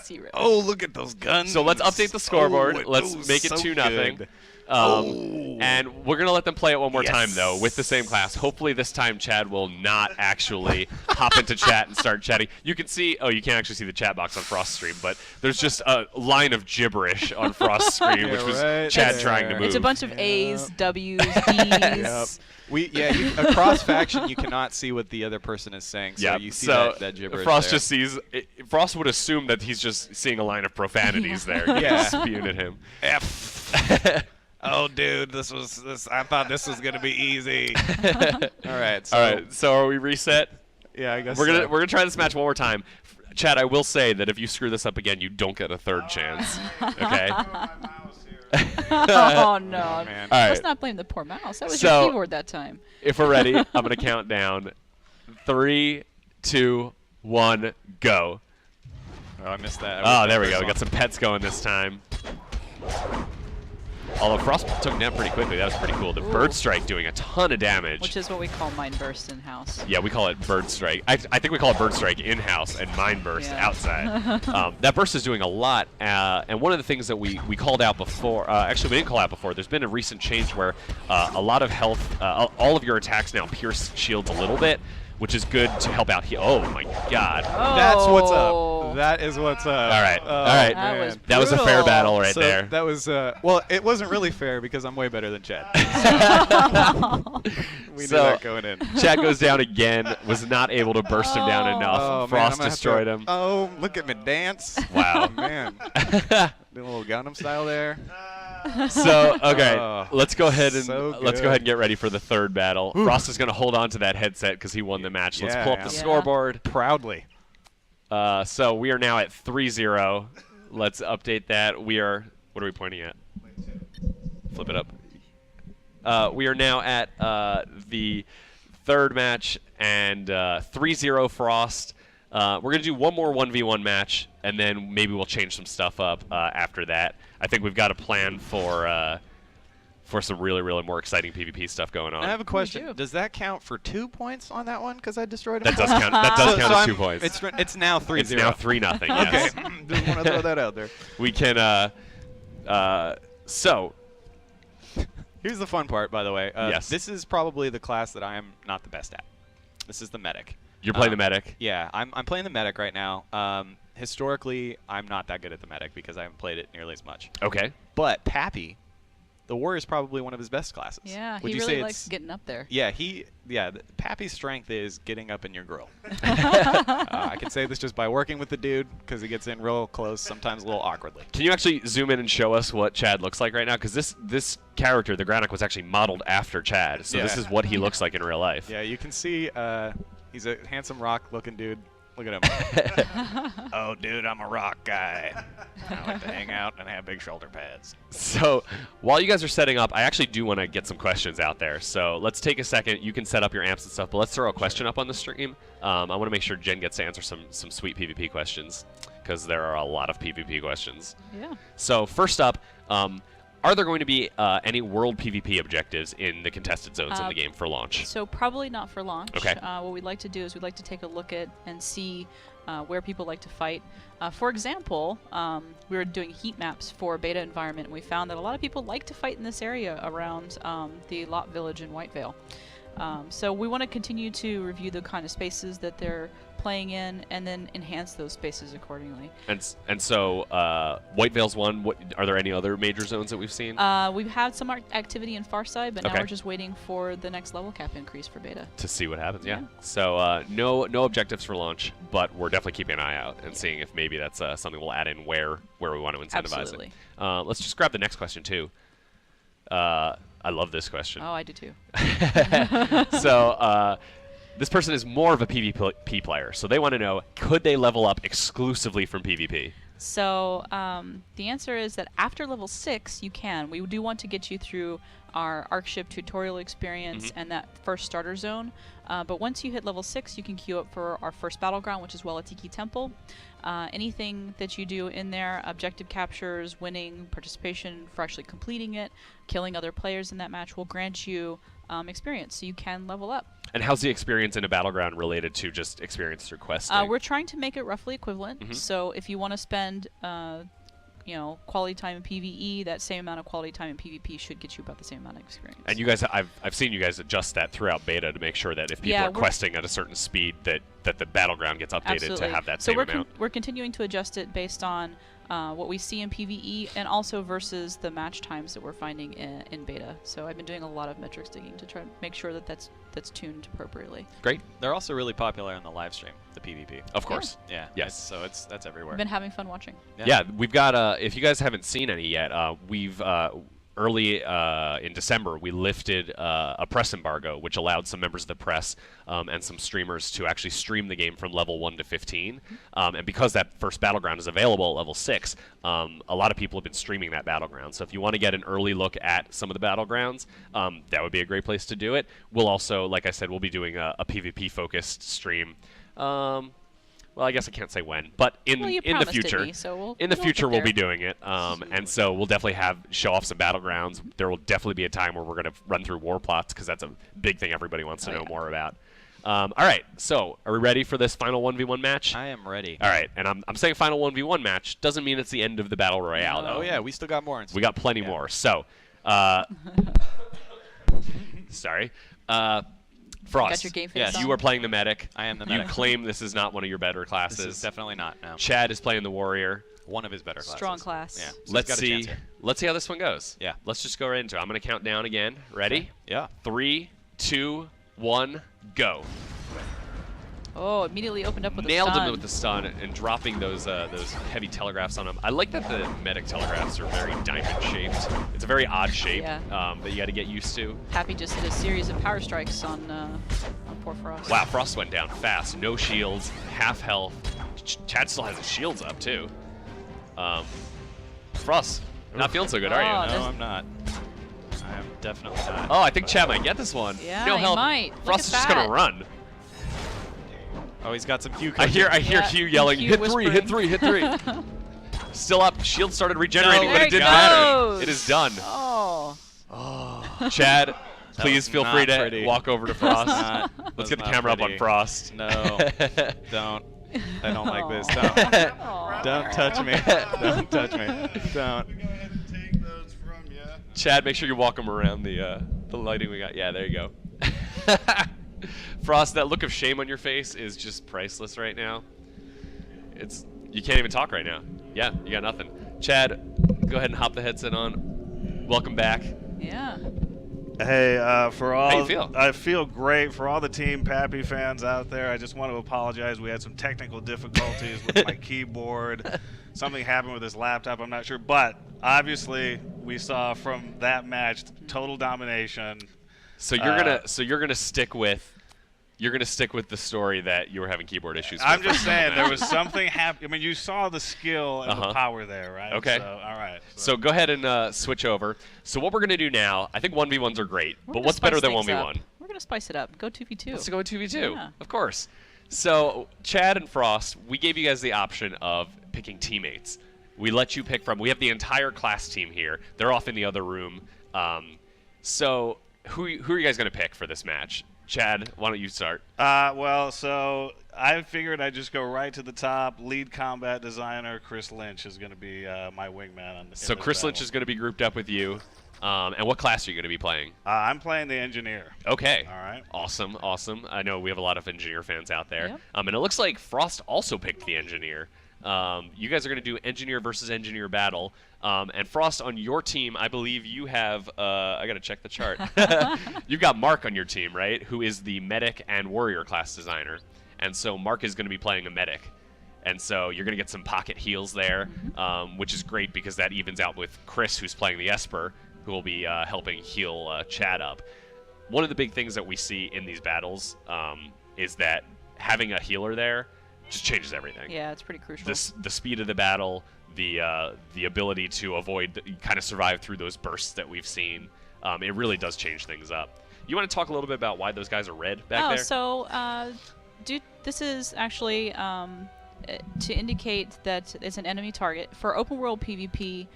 Zero. Oh, look at those guns. So let's update the scoreboard. Oh, Let's was make it so 2-0. good. And we're gonna let them play it one more time Yes. though, with the same class. Hopefully this time Chad will not actually hop into chat and start chatting. You can see, you can't actually see the chat box on Frost's stream, but there's just a line of gibberish on Frost's screen, Yeah, which was right Chad there. trying to move. It's a bunch of A's, W's, D's. Yep. Across faction, you cannot see what the other person is saying, so Yeah, you see so that gibberish Frost there. just sees. Frost would assume that he's just seeing a line of profanities there. He's Yeah. spewing at him. F. Oh, dude, this. I thought this was gonna be easy. All right. So, All right, so are we reset? Yeah, I guess We're so. gonna try this match one more time. Chad, I will say that if you screw this up again, you don't get a third chance. Okay. Oh, no. Man. All Let's right. not blame the poor mouse. That was So- your keyboard that time. If we're ready, I'm gonna count down. 3, 2, 1, go. Oh, I missed that. Oh, there we go. We got some pets going this time. Although Frost took him down pretty quickly. That was pretty cool. The Ooh. Bird Strike doing a ton of damage. Which is what we call Mind Burst in house. Yeah, we call it Bird Strike. I think we call it Bird Strike in-house and Mind Burst Yeah. outside. That burst is doing a lot, and one of the things that we called out before, actually we didn't call out before, there's been a recent change where a lot of health, all of your attacks now pierce shields a little bit, which is good to help out here. Oh my god. That's what's up. battle. That is what's up. All right. Oh, All right. That was That was a fair brutal. battle right So there. that was well, it wasn't really fair because I'm way better than Chad. We knew So- that going in. Chad goes down again. Was not able to burst him down enough. Oh, man, Frost I'm gonna have destroyed to- him. Oh, look at me dance. Wow. Oh, man. Doing a little Gundam style there. So okay, Oh, let's go ahead and so let's go good. ahead and get ready for the third battle. Frost is going to hold on to that headset because he won the match. Let's Yeah, pull up yeah. the Yeah. scoreboard. Proudly. So we are now at 3-0. Let's update that. We are. What are we pointing at? Flip it up. We are now at the third match and 3-0 Frost. We're going to do one more 1v1 match, and then maybe we'll change some stuff up after that. I think we've got a plan for some really, really more exciting PvP stuff going on. I have a question. do. Does that count for 2 points on that one? Because I destroyed him. That does count. That does count as 2 points. It's now 3-0. It's now 3-0. Yes. Okay. Just want to throw that out there. We can. So Here's the fun part, by the way. Yes. This is probably the class that I am not the best at. This is the medic. you're playing the medic. Yeah, I'm playing the medic right now. Historically, I'm not that good at the medic because I haven't played it nearly as much. Okay. But Pappy, the warrior is probably one of his best classes. Yeah, Would he you really say likes it's, getting up there. Yeah, Pappy's strength is getting up in your grill. I can say this just by working with the dude because he gets in real close, sometimes a little awkwardly. Can you actually zoom in and show us what Chad looks like right now? Because this character, the Granic, was actually modeled after Chad, so this Yeah. is what he looks like in real life. Yeah, you can see he's a handsome rock-looking dude. Look at him. Oh, dude, I'm a rock guy. I like to hang out and have big shoulder pads. So while you guys are setting up, I actually do want to get some questions out there. So let's take a second. You can set up your amps and stuff, but let's throw a question up on the stream. I want to make sure Jen gets to answer some sweet PvP questions because there are a lot of PvP questions. Yeah. So first up, are there going to be any world PvP objectives in the contested zones in the game for launch? So probably not for launch. Okay. What we'd like to do is we'd like to take a look at and see where people like to fight. For example, we were doing heat maps for beta environment, and we found that a lot of people like to fight in this area around the Lot Village in Whitevale. So we want to continue to review the kind of spaces that they're playing in, and then enhance those spaces accordingly. And so Whitevale's one. Are there any other major zones that we've seen? We've had some activity in Farside, but now Okay. we're just waiting for the next level cap increase for beta. To see what happens, yeah. Yeah. So no objectives for launch, but we're definitely keeping an eye out and seeing if maybe that's something we'll add in where we want to incentivize Absolutely. it. Let's just grab the next question too. I love this question. Oh, I do too. So this person is more of a PvP player, so they want to know, could they level up exclusively from PvP? So the answer is that after level 6, you can. We do want to get you through our ArcShip tutorial experience and that first starter zone. But once you hit level 6, you can queue up for our first battleground, which is Welatiki Temple. Anything that you do in there, objective captures, winning, participation for actually completing it, killing other players in that match, will grant you experience, so you can level up. And how's the experience in a battleground related to just experience through questing? We're trying to make it roughly equivalent. So if you want to spend quality time in PvE, that same amount of quality time in PvP should get you about the same amount of experience. And you guys, I've seen you guys adjust that throughout beta to make sure that if people Yeah, are we're- questing at a certain speed, that the battleground gets updated Absolutely. to have that so same amount. we're continuing to adjust it based on what we see in PvE and also versus the match times that we're finding in beta. So I've been doing a lot of metrics digging to try to make sure that that's tuned appropriately. Great. They're also really popular on the live stream, the PvP. Of course. Yeah. Yes. So that's everywhere. I've been having fun watching. Yeah, we've got. If you guys haven't seen any yet, we've early in December we lifted a press embargo, which allowed some members of the press and some streamers to actually stream the game from level 1 to 15. And because that first battleground is available at level 6, a lot of people have been streaming that battleground. So if you want to get an early look at some of the battlegrounds, that would be a great place to do it. We'll also, like I said, we'll be doing a PvP focused stream. Well, I guess I can't say when, but in Well, you in the promised it future, me, so we'll in the get future we'll there. be doing it, and so we'll definitely show off some battlegrounds. There will definitely be a time where we're going to run through war plots because that's a big thing everybody wants to know more about. All right, so are we ready for this final 1v1 match? I am ready. All right, and I'm saying final 1v1 match doesn't mean it's the end of the battle royale though. Oh yeah, we still got more. We got plenty more. So, sorry. Frost, Got your game face yes. on? you are playing the medic. I am the You medic. claim this is not one of your better classes. This is definitely not. No. Chad is playing the warrior. One of his better classes. Strong class. Yeah. So he's Let's got a see. chance here. Let's see how this one goes. Yeah. Let's just go right into it. I'm going to count down again. Ready? Yeah. 3, 2, 1, go. Oh, immediately opened up with a Nailed stun. him with the stun and dropping those heavy telegraphs on him. I like that the medic telegraphs are very diamond shaped. It's a very odd shape Yeah. that you got to get used to. Happy just hit a series of power strikes on poor Frost. Wow, Frost went down fast. No shields, half health. Chad still has his shields up too. Frost, not feeling so good, are Oh, you? No, there's- I'm not. I am definitely not. Oh, I think Chad might get this one. Yeah, no he help. might. Look Frost at is just gonna that. run. Oh, he's got some cue I hear Yeah, Hugh yelling, Hugh hit 3, hit 3, whispering. hit 3. Still up. Shield started regenerating, No, but there it didn't it matter. goes. It is done. Oh. Chad, please was feel not free to pretty. walk over to Frost. That Let's was get the not camera up on pretty. Frost. No, don't. I don't like this. Aw. Don't touch me. Don't touch me. Don't. Go ahead and take those from you. Chad, make sure you walk him around the lighting we got. Yeah, there you go. Frost, that look of shame on your face is just priceless right now. You can't even talk right now. Yeah, you got nothing. Chad, go ahead and hop the headset on. Welcome back. Yeah. Hey, for all How you feel? I feel great. For all the Team Pappy fans out there, I just want to apologize. We had some technical difficulties with my keyboard. Something happened with this laptop. I'm not sure, but obviously we saw from that match total domination. So you're gonna stick with the story that you were having keyboard issues. I'm with. just saying there was something happening. I mean, you saw the skill and the power there, right? Okay. So, all right. So go ahead and switch over. So what we're gonna do now? I think 1v1s are great, We're but gonna what's better spice than things 1v1? up. We're gonna spice it up. Go 2v2. Let's go 2v2. Yeah. Of course. So Chad and Frost, we gave you guys the option of picking teammates. We let you pick from. We have the entire class team here. They're off in the other room. So who are you guys gonna pick for this match? Chad, why don't you start? Well, so I figured I'd just go right to the top. Lead combat designer Chris Lynch is going to be my wingman on this. So Chris Lynch is going to be grouped up with you. And what class are you going to be playing? I'm playing the engineer. Okay. All right. Awesome, awesome. I know we have a lot of engineer fans out there. Yep. And it looks like Frost also picked the engineer. You guys are going to do engineer versus engineer battle. And Frost, on your team, I believe you have, I got to check the chart. You've got Mark on your team, right? Who is the medic and warrior class designer. And so Mark is going to be playing a medic. And so you're going to get some pocket heals there, which is great because that evens out with Chris, who's playing the Esper, who will be helping heal Chad up. One of the big things that we see in these battles is that having a healer there just changes everything. Yeah, it's pretty crucial. The speed of the battle, the ability to avoid, kind of survive through those bursts that we've seen, it really does change things up. You want to talk a little bit about why those guys are red back there? So, this is actually to indicate that it's an enemy target. For open world PvP,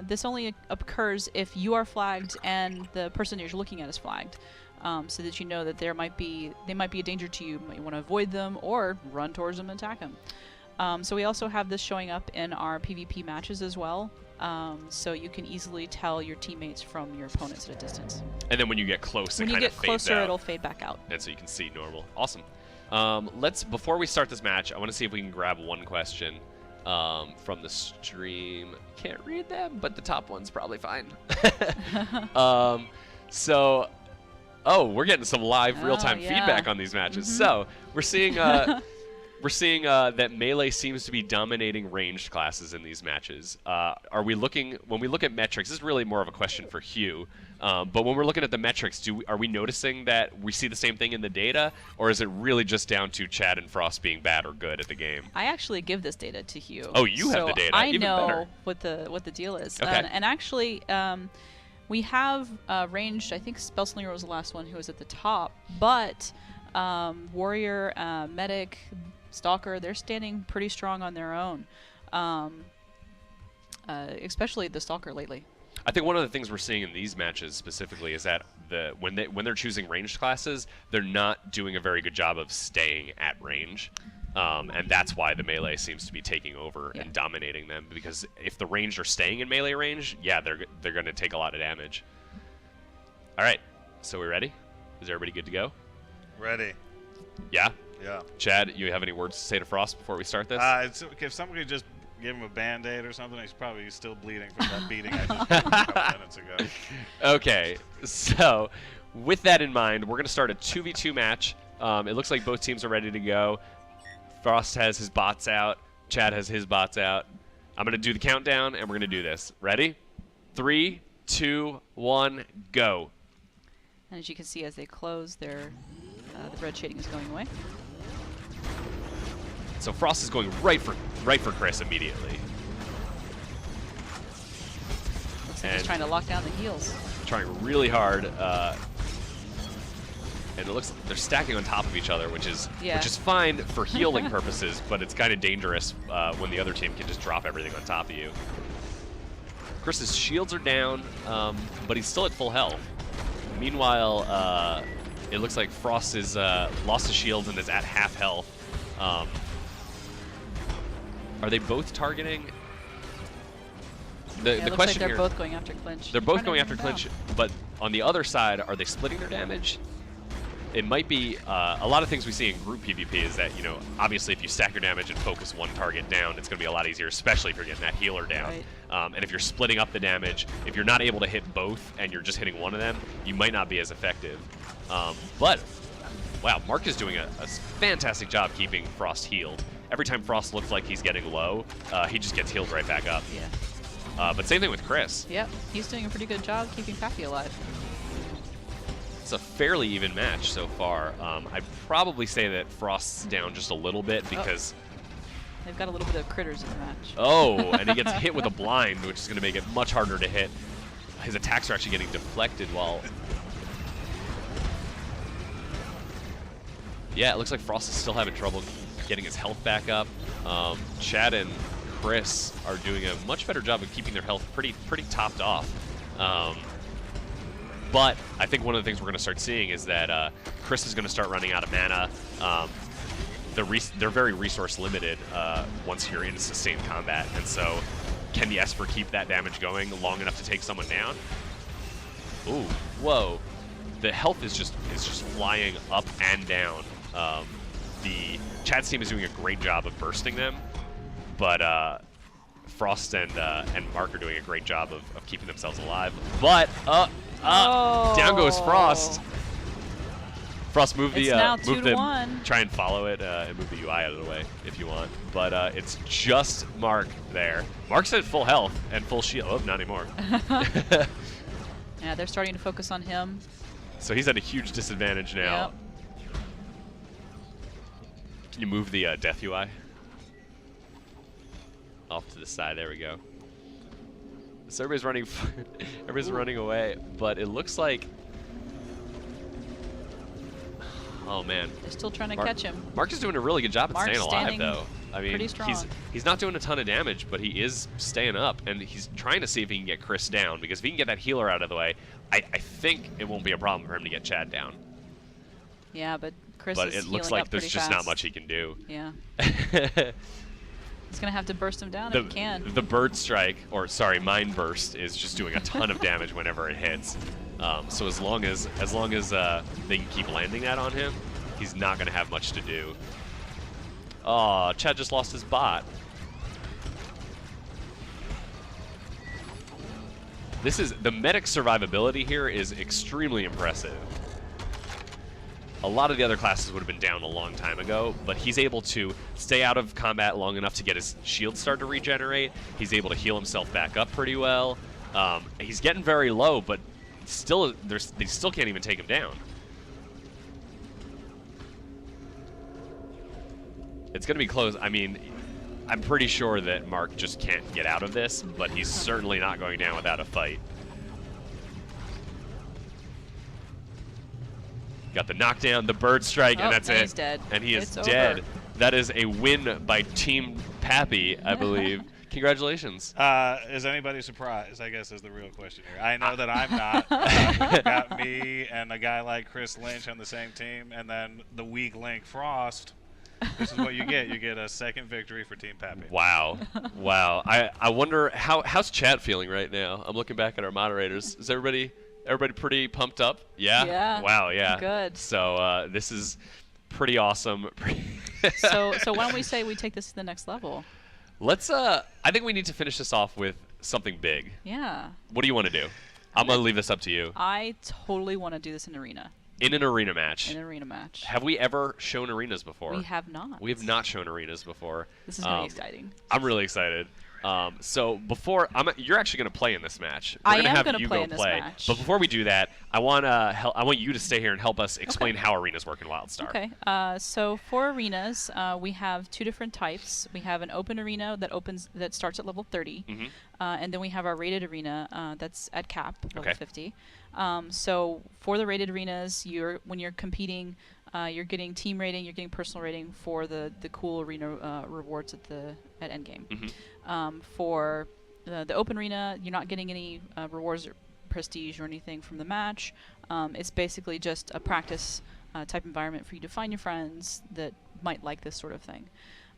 this only occurs if you are flagged and the person you're looking at is flagged. So that you know that they might be a danger to you. You might want to avoid them or run towards them and attack them. So we also have this showing up in our PvP matches as well. So you can easily tell your teammates from your opponents at a distance. And then when you get close, When it you kind get of fades closer, out. it'll fade back out. And so you can see normal. Awesome. Before we start this match, I want to see if we can grab one question from the stream. Can't read them, but the top one's probably fine. We're getting some live real-time yeah. feedback on these matches. So we're seeing that melee seems to be dominating ranged classes in these matches. When we look at metrics, this is really more of a question for Hugh. But when we're looking at the metrics, are we noticing that we see the same thing in the data, or is it really just down to Chad and Frost being bad or good at the game? I actually give this data to Hugh. Oh, you have So the data. I Even know better. what the deal is. Okay. And actually, we have ranged. I think Spellslinger was the last one who was at the top, but Warrior, Medic, Stalker, they're standing pretty strong on their own. Especially the Stalker lately. I think one of the things we're seeing in these matches specifically is that when they're choosing ranged classes, they're not doing a very good job of staying at range. And that's why the melee seems to be taking over and dominating them. Because if the ranged are staying in melee range, yeah, they're going to take a lot of damage. All right, so we ready? Is everybody good to go? Ready. Yeah? Yeah. Chad, you have any words to say to Frost before we start this? If somebody could just give him a Band-Aid or something, he's probably still bleeding from that beating I just did a couple minutes ago. Okay, so with that in mind, we're going to start a 2v2 match. It looks like both teams are ready to go. Frost has his bots out. Chad has his bots out. I'm going to do the countdown, and we're going to do this. Ready? 3, 2, 1, go. And as you can see, as they close, the red shading is going away. So Frost is going right for Chris immediately. Looks like he's trying to lock down the heals. Trying really hard, and it looks like they're stacking on top of each other, which is fine for healing purposes, but it's kind of dangerous when the other team can just drop everything on top of you. Chris's shields are down, but he's still at full health. Meanwhile, it looks like Frost is lost his shields and is at half health. Are they both targeting? The looks question like they're here, both going after clinch. they're both going after clinch, but on the other side, are they splitting their damage? It might be a lot of things we see in group PvP is that, you know, obviously if you stack your damage and focus one target down, it's going to be a lot easier, especially if you're getting that healer down. Right. And if you're splitting up the damage, if you're not able to hit both and you're just hitting one of them, you might not be as effective. But, wow, Mark is doing a fantastic job keeping Frost healed. Every time Frost looks like he's getting low, he just gets healed right back up. Yeah. But same thing with Chris. Yep, he's doing a pretty good job keeping Pappy alive. It's a fairly even match so far. I'd probably say that Frost's down just a little bit because... They've got a little bit of critters in the match. Oh, and he gets hit with a blind, which is going to make it much harder to hit. His attacks are actually getting deflected while... Yeah, it looks like Frost is still having trouble getting his health back up. Chad and Chris are doing a much better job of keeping their health pretty topped off. But I think one of the things we're going to start seeing is that Chris is going to start running out of mana. They're very resource limited once you're in sustained combat, and so can the Esper keep that damage going long enough to take someone down? Ooh, whoa! The health is just flying up and down. The Chad's team is doing a great job of bursting them, but Frost and Mark are doing a great job of keeping themselves alive. But down goes Frost. Frost, move the try and follow it and move the UI out of the way if you want. But it's just Mark there. Mark's at full health and full shield. Oh, not anymore. Yeah, they're starting to focus on him. So he's at a huge disadvantage now. Yep. Can you move the death UI off to the side? There we go. So everybody's running. Everybody's running away, but it looks like. Oh man. They're still trying to catch him. Mark is doing a really good job at staying alive, though. I mean, pretty strong. he's not doing a ton of damage, but he is staying up, and he's trying to see if he can get Chris down, because if he can get that healer out of the way, I think it won't be a problem for him to get Chad down. Yeah, but Chris but is it looks healing like up there's pretty just fast. not much he can do. Yeah. He's going to have to burst him down if he can. The bird strike, or sorry, mind burst, is just doing a ton of damage whenever it hits. So as long as they can keep landing that on him, he's not going to have much to do. Oh, Chad just lost his bot. The medic survivability here is extremely impressive. A lot of the other classes would have been down a long time ago, but he's able to stay out of combat long enough to get his shield start to regenerate. He's able to heal himself back up pretty well. He's getting very low, but still, they still can't even take him down. It's going to be close. I mean, I'm pretty sure that Mark just can't get out of this, but he's certainly not going down without a fight. Got the knockdown, the bird strike, and that's it. He's dead. And he is It's dead. over. That is a win by Team Pappy, I believe. Congratulations. Is anybody surprised, I guess, is the real question here. I know that I'm not. We've got me and a guy like Chris Lynch on the same team, and then the weak link Frost. This is what you get. You get a second victory for Team Pappy. Wow. Wow. I wonder, how's chat feeling right now? I'm looking back at our moderators. Is everybody Everybody pretty pumped up? Yeah? Yeah. Wow, yeah. Good. So this is pretty awesome. So why don't we say we take this to the next level? Let's I think we need to finish this off with something big. Yeah. What do you want to do? I'm going to leave this up to you. I totally want to do this in arena. In an arena match. In an arena match. Have we ever shown arenas before? We have not. We have not shown arenas before. This is very exciting. I'm really excited. So before you're actually going to play in this match. I We're am have gonna you play go in this play. match. But before we do that, I want you to stay here and help us explain how arenas work in WildStar. Okay. So for arenas, we have two different types. We have an open arena that starts at level 30, and then we have our rated arena that's at cap level 50. So for the rated arenas, when you're competing, you're getting team rating, you're getting personal rating for the cool arena rewards at endgame. For the open arena, you're not getting any rewards or prestige or anything from the match. It's basically just a practice type environment for you to find your friends that might like this sort of thing.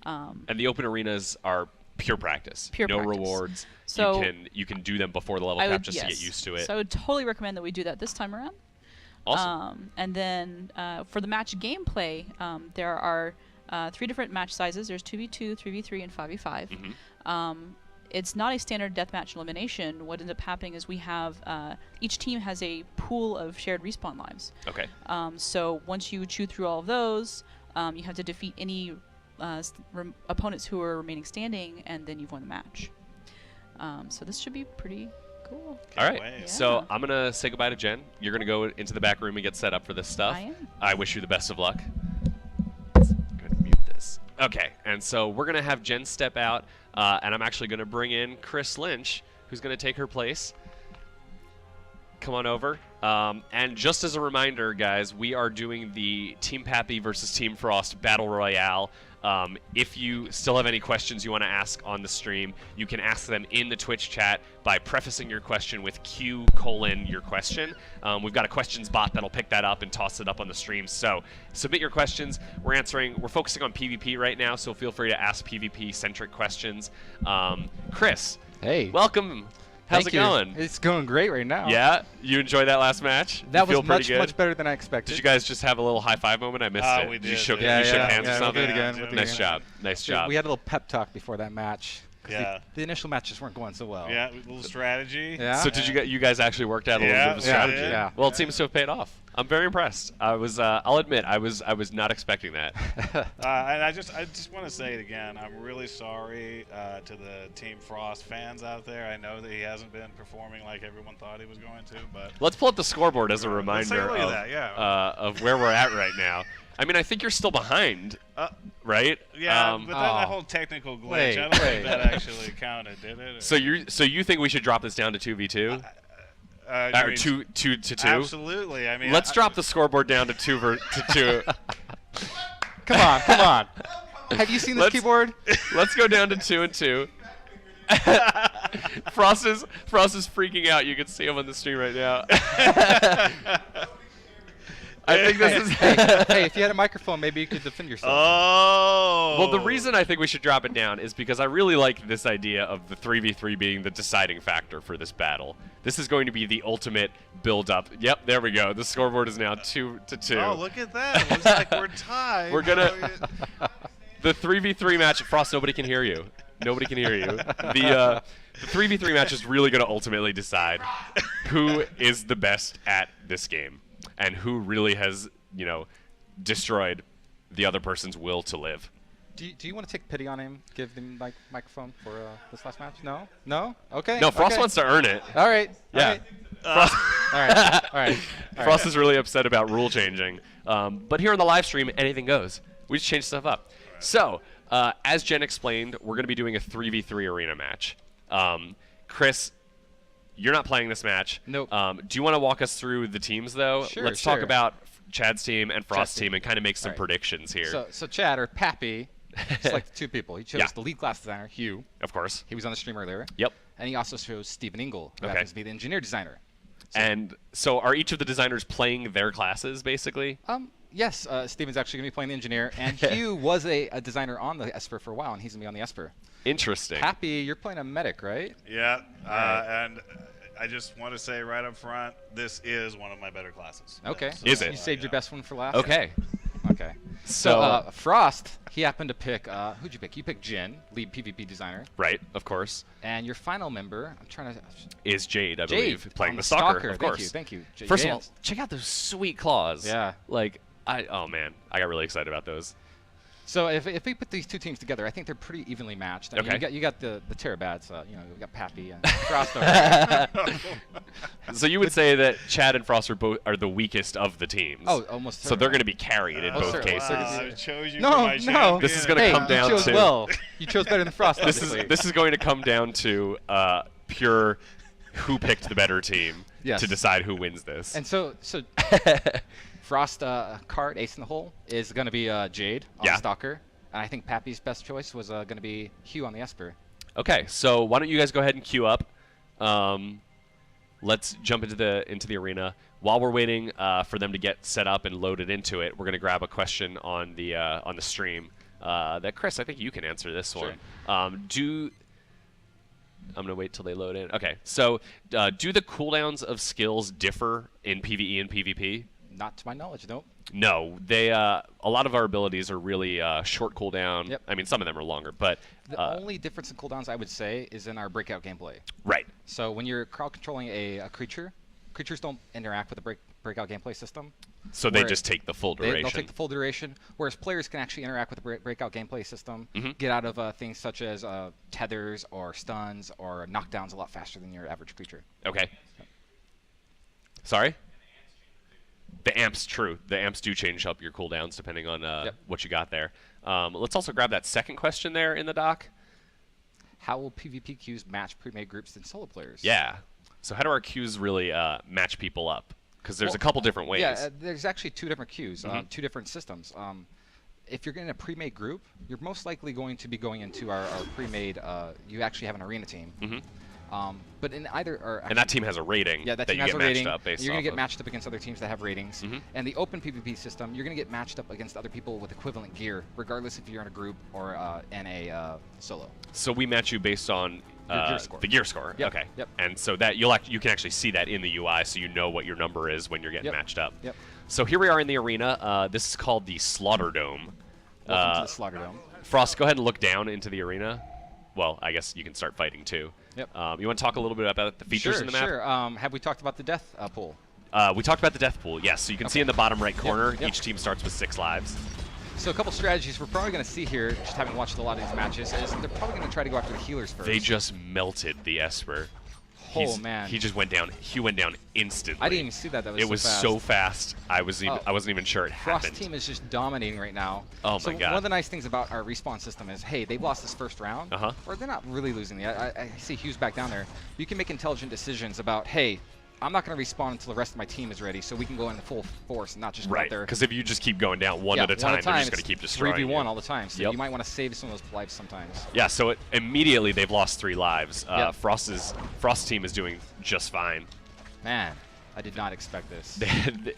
And the open arenas are pure practice. Pure no practice. rewards. So you can do them before the level cap just to get used to it. So I would totally recommend that we do that this time around. Awesome. And then for the match gameplay, there are 3 different match sizes. There's 2v2, 3v3, and 5v5. It's not a standard deathmatch elimination. What ends up happening is we have each team has a pool of shared respawn lives. Okay. So once you chew through all of those, you have to defeat any opponents who are remaining standing, and then you've won the match. So this should be pretty cool. All right. Yeah. So I'm going to say goodbye to Jen. You're going to go into the back room and get set up for this stuff. I am. I wish you the best of luck. Let's go ahead and mute this. Okay. And so we're going to have Jen step out, and I'm actually going to bring in Chris Lynch, who's going to take her place. Come on over. And just as a reminder, guys, we are doing the Team Pappy versus Team Frost Battle Royale. If you still have any questions you want to ask on the stream, you can ask them in the Twitch chat by prefacing your question with Q:your question. We've got a questions bot that'll pick that up and toss it up on the stream. So submit your questions. We're focusing on PvP right now, so feel free to ask PvP-centric questions. Chris, hey, welcome. How's it going? It's going great right now. Yeah? You enjoyed that last match? That you was much better than I expected. Did you guys just have a little high-five moment? I missed it. We did. You shook, Yeah, you shook hands or we'll something? do it again. Nice job. Nice job. We had a little pep talk before that match. Yeah. The initial matches weren't going so well. Yeah, a little strategy. Yeah. So did you guys actually worked out a little bit of a strategy? Yeah. Well, it seems to have paid off. I'm very impressed. I'll admit, I was not expecting that. And I just want to say it again. I'm really sorry to the Team Frost fans out there. I know that he hasn't been performing like everyone thought he was going to, but Let's pull up the scoreboard as a Let's take a reminder look at that, of where we're at right now. I mean, I think you're still behind, right? Yeah, but that whole technical glitch, I don't think that actually counted, did it? So you think we should drop this down to 2v2? I Or mean, 2 to 2? Absolutely. I mean, Let's drop the scoreboard down to 2 to 2. Come on. Have you seen this keyboard? Let's go down to 2 and 2. Frost is freaking out. You can see him on the stream right now. I think this is. hey, if you had a microphone, maybe you could defend yourself. Oh. Well, the reason I think we should drop it down is because I really like this idea of the 3v3 being the deciding factor for this battle. This is going to be the ultimate build-up. Yep, there we go. The scoreboard is now 2 to 2. Oh, look at that. It looks like we're tied. We're gonna. The 3v3 match. Frost, nobody can hear you. Nobody can hear you. The 3v3 match is really going to ultimately decide who is the best at this game and who really has, destroyed the other person's will to live. Do you want to take pity on him? Give him microphone for this last match? No? Okay. No, Frost okay. wants to earn it. All right. Yeah. Frost. All right. Frost is really upset about rule changing. But here on the live stream, anything goes. We just change stuff up. So, as Jen explained, we're going to be doing a 3v3 arena match. Chris, you're not playing this match. Nope. Do you want to walk us through the teams, though? Sure, Let's talk sure. about Chad's team and Frost's Chad's team and kind of make some All right. predictions here. So Chad, or Pappy, selected 2 people. He chose Yeah. the lead class designer, Hugh. Of course. He was on the stream earlier. Yep. And he also chose Stephen Ingle, who Okay. happens to be the engineer designer. And so are each of the designers playing their classes, basically? Yes, Steven's actually going to be playing the engineer, and Hugh was a designer on the Esper for a while, and he's going to be on the Esper. Interesting. Pappy, you're playing a medic, right? Yeah, and I just want to say right up front, this is one of my better classes. Okay. Is So it? You saved your best one for last? Okay. Okay. So, Frost, he happened to pick, who'd you pick? You picked Jin, lead PvP designer. right, of course, And your final member, I'm trying to... is Jade, I Jade, believe, playing on the Stalker, of Thank course. you, thank you. First of Jade. all, check out those sweet claws. Yeah. Like, oh man, I got really excited about those. So if we put these two teams together, I think they're pretty evenly matched. I mean, Okay. you got the Terabats, you know, we got Pappy and Frost over there. So you would say that Chad and Frost are the weakest of the teams. Oh, almost. So they're certainly. going to be carried in both certainly. cases. Wow, I chose you No, for my no. champion. This is gonna Hey, come down you chose to- well. You chose better than Frost. This obviously. is going to come down to pure who picked the better team Yes. to decide who wins this. And so Frost card ace in the hole is going to be Jade on Yeah. Stalker, and I think Pappy's best choice was going to be Hugh on the Esper. Okay, so why don't you guys go ahead and queue up? Let's jump into the arena. While we're waiting for them to get set up and loaded into it, we're going to grab a question on the stream that Chris, I think you can answer this one. I'm going to wait till they load in. Okay, so do the cooldowns of skills differ in PvE and PvP? Not to my knowledge, nope. No, they a lot of our abilities are really short cooldown. Yep. I mean, some of them are longer, but The only difference in cooldowns, I would say, is in our breakout gameplay. right. So when you're crowd controlling a creature, creatures don't interact with the breakout gameplay system. So they Where just take the full duration. They'll take the full duration, whereas players can actually interact with the breakout gameplay system, Mhm. get out of things such as tethers or stuns or knockdowns a lot faster than your average creature. Okay. Sorry? The amps, true. The amps do change up your cooldowns depending on what you got there. Let's also grab that second question there in the doc. How will PvP queues match pre-made groups than solo players? Yeah. So how do our queues really match people up? Because there's Well, a couple different ways. Yeah, there's actually two different queues, Mhm. two different systems. If you're in a pre-made group, you're most likely going to be going into our pre-made. You actually have an arena team. Mhm. But in either, or And that team has a rating yeah, that that team you has get a matched rating. up based You're going off to get of. matched up against other teams that have ratings. Mhm. And the open PvP system, you're going to get matched up against other people with equivalent gear, regardless if you're in a group or in a solo. So we match you based on Your gear score. the gear score. Yep, Okay. yep. And so that you can actually see that in the UI, so you know what your number is when you're getting Yep, matched up. yep. So here we are in the arena. This is called the Slaughter Dome. Welcome to the Slaughter Dome. Frost, go ahead and look down into the arena. Well, I guess you can start fighting too. Yep. You want to talk a little bit about the features Sure, in the map? sure. Have we talked about the death pool? We talked about the death pool. Yes. So you can see in the bottom right corner, yep. each team starts with 6 lives. So a couple strategies we're probably going to see here, just having watched a lot of these matches, is they're probably going to try to go after the healers first. They just melted the Esper. Oh, man. He just went down. He went down instantly. I didn't even see that. That was It so was fast. so fast. I wasn't even sure it Frost happened. team is just dominating right now. Oh, so my God. One of the nice things about our respawn system is, hey, they've lost this first round, or they're not really losing yet. I see Hughes back down there. You can make intelligent decisions about, hey, I'm not going to respawn until the rest of my team is ready, so we can go into full force and not just go out Right. there. Because if you just keep going down one at a time, they're just going to keep destroying 3v1 you. all the time, so Yep. you might want to save some of those lives sometimes. Yeah, so immediately they've lost 3 lives. Yep. Frost's team is doing just fine. Man, I did not expect this.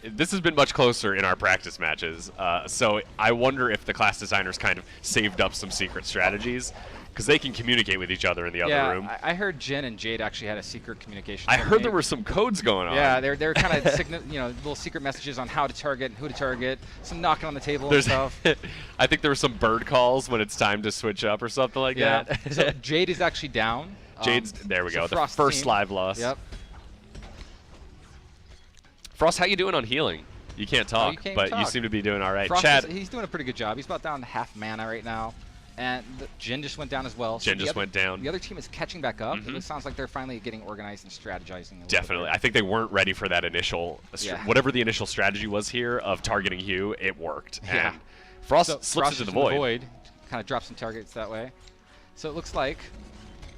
This has been much closer in our practice matches, so I wonder if the class designers kind of saved up some secret strategies, because they can communicate with each other in the other room. I heard Jen and Jade actually had a secret communication. I heard there were some codes going on. Yeah, they're kind of little secret messages on how to target and who to target. Some knocking on the table There's, and stuff. I think there were some bird calls when it's time to switch up or something like that. So Jade is actually down. Jade's there we so go. The Frost's first team- live loss. Yep. Frost, how you doing on healing? You can't Oh, talk, you can't but you talk. seem to be doing all right. Frost Chad, he's doing a pretty good job. He's about down to half mana right now. And Jin just went down as well. Jen the just other- went down. The other team is catching back up. Mhm. It sounds like they're finally getting organized and strategizing. A little definitely. bit I think they weren't ready for that initial, Yeah. whatever the initial strategy was here of targeting Hugh. It worked. Yeah. And Frost So slips Frost into is the in void. Kind of drops some targets that way. So it looks like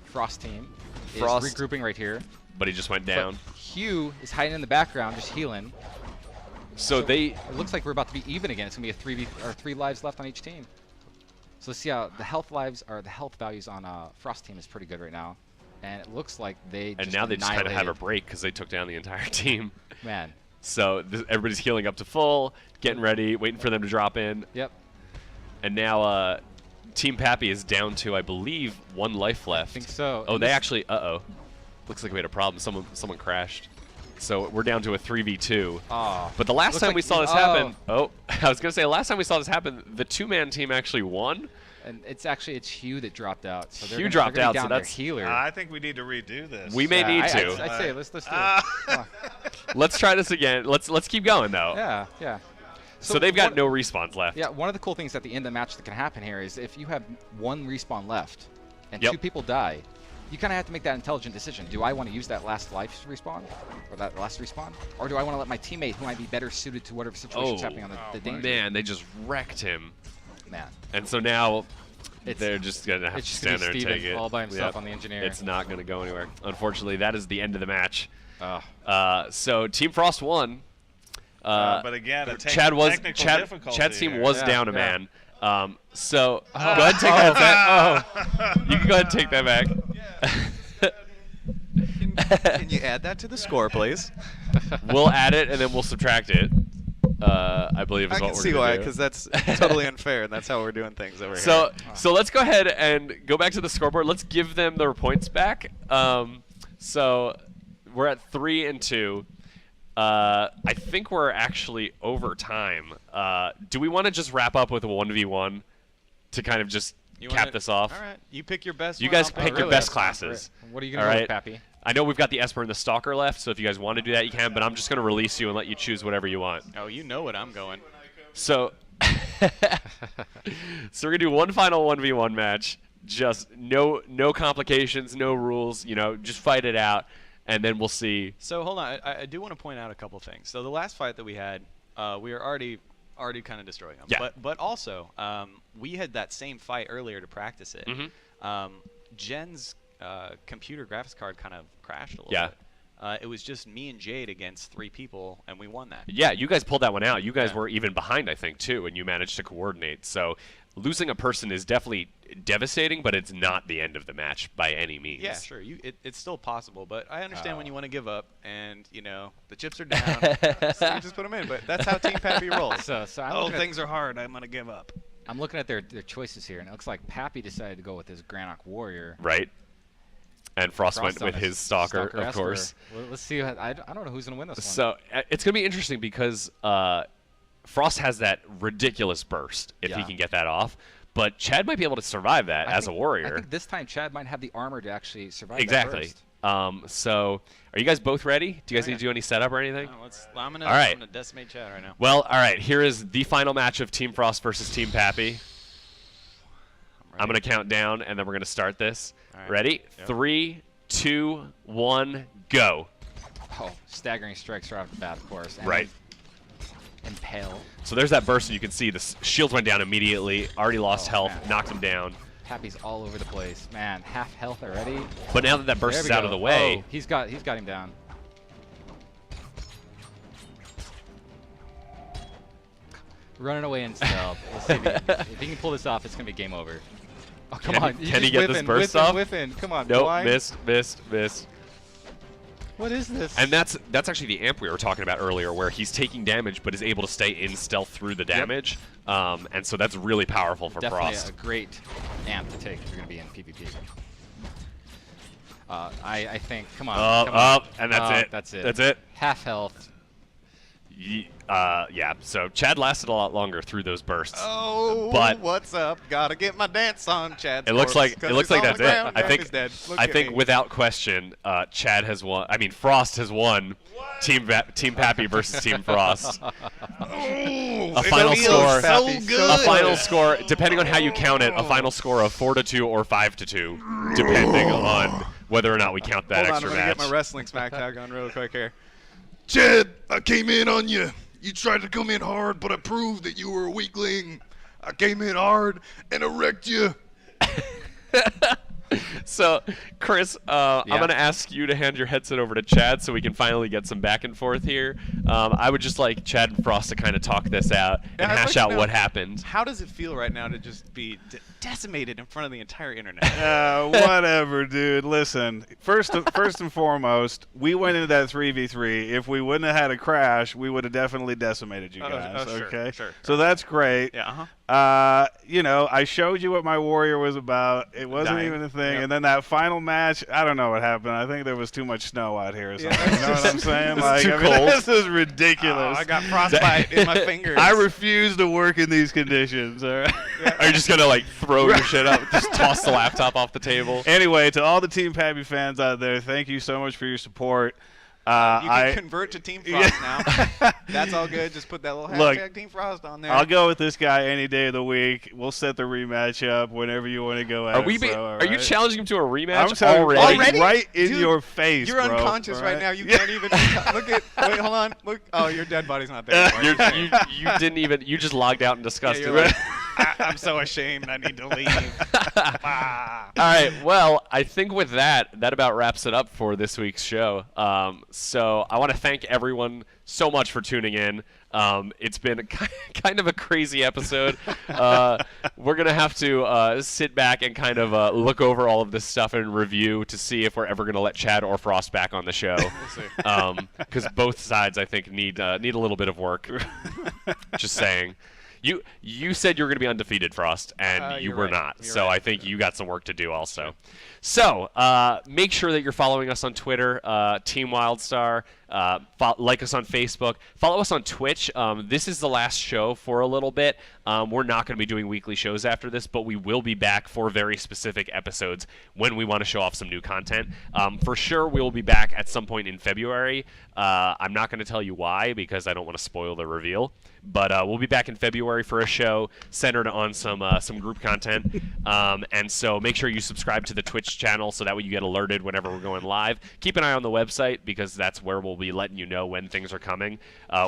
Frost team Frost- is regrouping right here. But he just went But down. Hugh is hiding in the background, just healing. So they. It looks like we're about to be even again. It's gonna be a 3 lives left on each team. So let's see how the health values on Frost team is pretty good right now, and it looks like they. And now they just kind of have a break because they took down the entire team. Man. So everybody's healing up to full, getting ready, waiting for them to drop in. Yep. And now Team Pappy is down to, I believe, 1 life left. I think so. Oh, And they this- actually. Uh-oh. Looks like we had a problem. Someone crashed. So we're down to a 3v2. Oh. But the last Looks time like we saw this happen, I was gonna say last time we saw this happen, the 2-man team actually won. And it's Hugh that dropped out. So Hugh dropped out, so that's healer. I think we need to redo this. We may need to. I'd say let's do it. Let's try this again. Let's keep going though. Yeah, yeah. So they've got no respawns left. Yeah, one of the cool things at the end of the match that can happen here is if you have 1 respawn left and Yep. 2 people die, you kind of have to make that intelligent decision. Do I want to use that last life respawn, or that last respawn, or do I want to let my teammate, who might be better suited to whatever situation's happening on the danger? Man, they just wrecked him. Man. And so now they're just gonna have to stand there and take it. All by himself on the engineer. It's not gonna go anywhere. Unfortunately, that is the end of the match. Oh. So Team Frost won. But again, Chad's team was down a man. So Oh. go ahead and take that back. You can go ahead and take that back. Can you add that to the score, please? We'll add it and then we'll subtract it. I believe is I what can we're see gonna why, do. because that's totally unfair, and that's how we're doing things over So here. so let's go ahead and go back to the scoreboard. Let's give them their points back. So we're at 3 and 2. I think we're actually over time. Do we want to just wrap up with a 1v1 to kind of just cap this off? All right, you pick your best. You one, guys I'll pick your really best best classes. What are you All going to right? go with, Pappy? I know we've got the Esper and the Stalker left, so if you guys want to do that, you can, but I'm just going to release you and let you choose whatever you want. Oh, you know what I'm going. So, so we're going to do one final 1v1 match. Just no complications, no rules, just fight it out, and then we'll see. So hold on, I do want to point out a couple things. So the last fight that we had, we were already kind of destroying them. Yeah. But also, we had that same fight earlier to practice it. Jen's computer graphics card kind of crashed a little bit. It was just me and Jade against 3 people, and we won that. Yeah, you guys pulled that one out. You guys were even behind, I think, too, and you managed to coordinate. So losing a person is definitely devastating, but it's not the end of the match by any means. Yeah, sure. It's still possible, but I understand when you want to give up, and the chips are down. So you just put them in. But that's how Team Pappy rolls. So I'm things are hard. I'm gonna give up. I'm looking at their choices here, and it looks like Pappy decided to go with his Granok Warrior. Right. And Frost went on with his Stalker, of Esper. course. Well, let's see. I don't know who's going to win this one. So it's going to be interesting because Frost has that ridiculous burst if he can get that off. But Chad might be able to survive that as a warrior. I think this time Chad might have the armor to actually survive exactly. that burst. So are you guys both ready? Do you guys need to do any setup or anything? I'm going to decimate Chad right now. Well, all right. Here is the final match of Team Frost versus Team Pappy. I'm going to count down, and then we're going to start this. Right. Ready? Yep. 3, 2, 1, go. Oh, staggering strikes right off the bat, of course. And Right. Impale. So there's that burst, and you can see the shields went down immediately. Already lost health, man. knocked him down. Pappy's all over the place. Man, half health already. But now that burst There is we out go. of the way, Oh, he's got him down. Running away in stealth. Let's see if he can pull this off. It's gonna be game over. Oh, come on! Can he get this burst off? Whiffing. Come on, nope, blind. missed. What is this? And that's actually the amp we were talking about earlier, where he's taking damage but is able to stay in stealth through the damage. And so that's really powerful for Definitely Frost. a great amp to take if you're gonna be in PvP. I think. Come on. And that's it. That's it. Half health. Yeah, so Chad lasted a lot longer through those bursts. Oh, but what's up? Gotta get my dance on, Chad. It looks like that's it. I think dead. I think without question, Chad has won. I mean, Frost has won. Team Pappy versus Team Frost. A final score. So good. A final score, depending on how you count it, a final score of 4-2 or 5-2, depending on whether or not we count that Hold on, extra I'm gonna match. get my wrestling smack tag on real quick here. Chad, I came in on you. You tried to come in hard, but I proved that you were a weakling. I came in hard and I wrecked you. So, Chris, I'm going to ask you to hand your headset over to Chad so we can finally get some back and forth here. I would just like Chad and Frost to kind of talk this out and hash out what happened. How does it feel right now to just be decimated in front of the entire internet. Whatever, dude. Listen, first and foremost, we went into that 3v3. If we wouldn't have had a crash, we would have definitely decimated you guys. Okay, sure. So that's great. Yeah. You know, I showed you what my warrior was about. It wasn't Dying. even a thing. Yep. And then that final match, I don't know what happened. I think there was too much snow out here or something. You know what I'm saying? Like, too I mean, cold. this is ridiculous. Oh, I got frostbite in my fingers. I refuse to work in these conditions. All right? Are you just gonna like throw your shit up, just toss the laptop off the table? Anyway, to all the Team Pappy fans out there, thank you so much for your support. You can convert to Team Frost now. That's all good. Just put that little hashtag Team Frost on there. I'll go with this guy any day of the week. We'll set the rematch up whenever you want to go at it. Are you challenging him to a rematch I'm telling you, already? right in Dude, your face, You're bro, unconscious right now. You can't even look at. Wait, hold on. Look. Oh, your dead body's not there. anymore. You didn't even. You just logged out in disgust. You're like, I'm so ashamed. I need to leave. All right. Well, I think with that about wraps it up for this week's show. So I want to thank everyone so much for tuning in. It's been kind of a crazy episode. We're going to have to sit back and kind of look over all of this stuff and review to see if we're ever going to let Chad or Frost back on the show. We'll see. Because both sides, I think, need a little bit of work. Just saying. You said you were going to be undefeated, Frost, and you were right. not. You're So right. I think you got some work to do also. So make sure that you're following us on Twitter, Team WildStar. Like us on Facebook. Follow us on Twitch. This is the last show for a little bit. We're not going to be doing weekly shows after this, but we will be back for very specific episodes when we want to show off some new content. For sure, we will be back at some point in February. I'm not going to tell you why because I don't want to spoil the reveal. But we'll be back in February for a show centered on some group content. And so make sure you subscribe to the Twitch channel so that way you get alerted whenever we're going live. Keep an eye on the website because that's where we'll be letting you know when things are coming.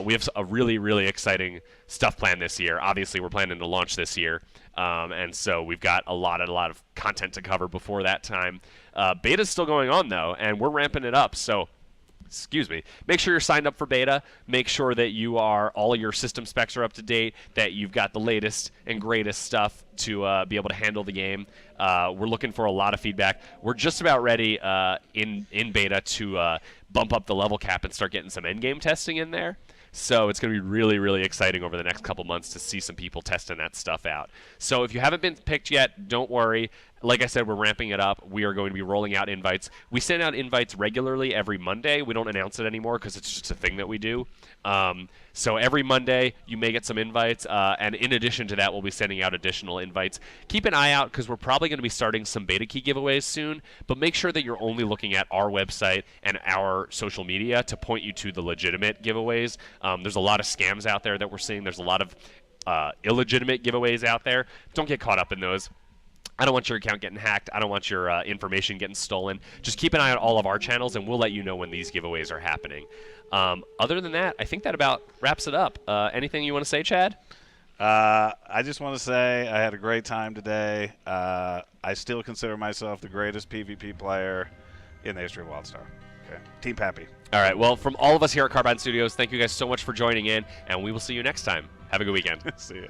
We have a really, really exciting stuff planned this year. Obviously, we're planning to launch this year. And so we've got a lot of content to cover before that time. Beta's still going on, though, and we're ramping it up. So excuse me, make sure you're signed up for beta. Make sure that all of your system specs are up to date, that you've got the latest and greatest stuff to be able to handle the game. We're looking for a lot of feedback. We're just about ready in beta to bump up the level cap and start getting some endgame testing in there. So it's going to be really, really exciting over the next couple months to see some people testing that stuff out. So if you haven't been picked yet, don't worry. Like I said, we're ramping it up. We are going to be rolling out invites. We send out invites regularly every Monday. We don't announce it anymore because it's just a thing that we do. So every Monday, you may get some invites. And in addition to that, we'll be sending out additional invites. Keep an eye out because we're probably going to be starting some beta key giveaways soon. But make sure that you're only looking at our website and our social media to point you to the legitimate giveaways. There's a lot of scams out there that we're seeing. There's a lot of illegitimate giveaways out there. Don't get caught up in those. I don't want your account getting hacked. I don't want your information getting stolen. Just keep an eye on all of our channels, and we'll let you know when these giveaways are happening. Other than that, I think that about wraps it up. Anything you want to say, Chad? I just want to say I had a great time today. I still consider myself the greatest PvP player in the history of WildStar. Okay, Team Pappy. All right. Well, from all of us here at Carbine Studios, thank you guys so much for joining in, and we will see you next time. Have a good weekend. See ya.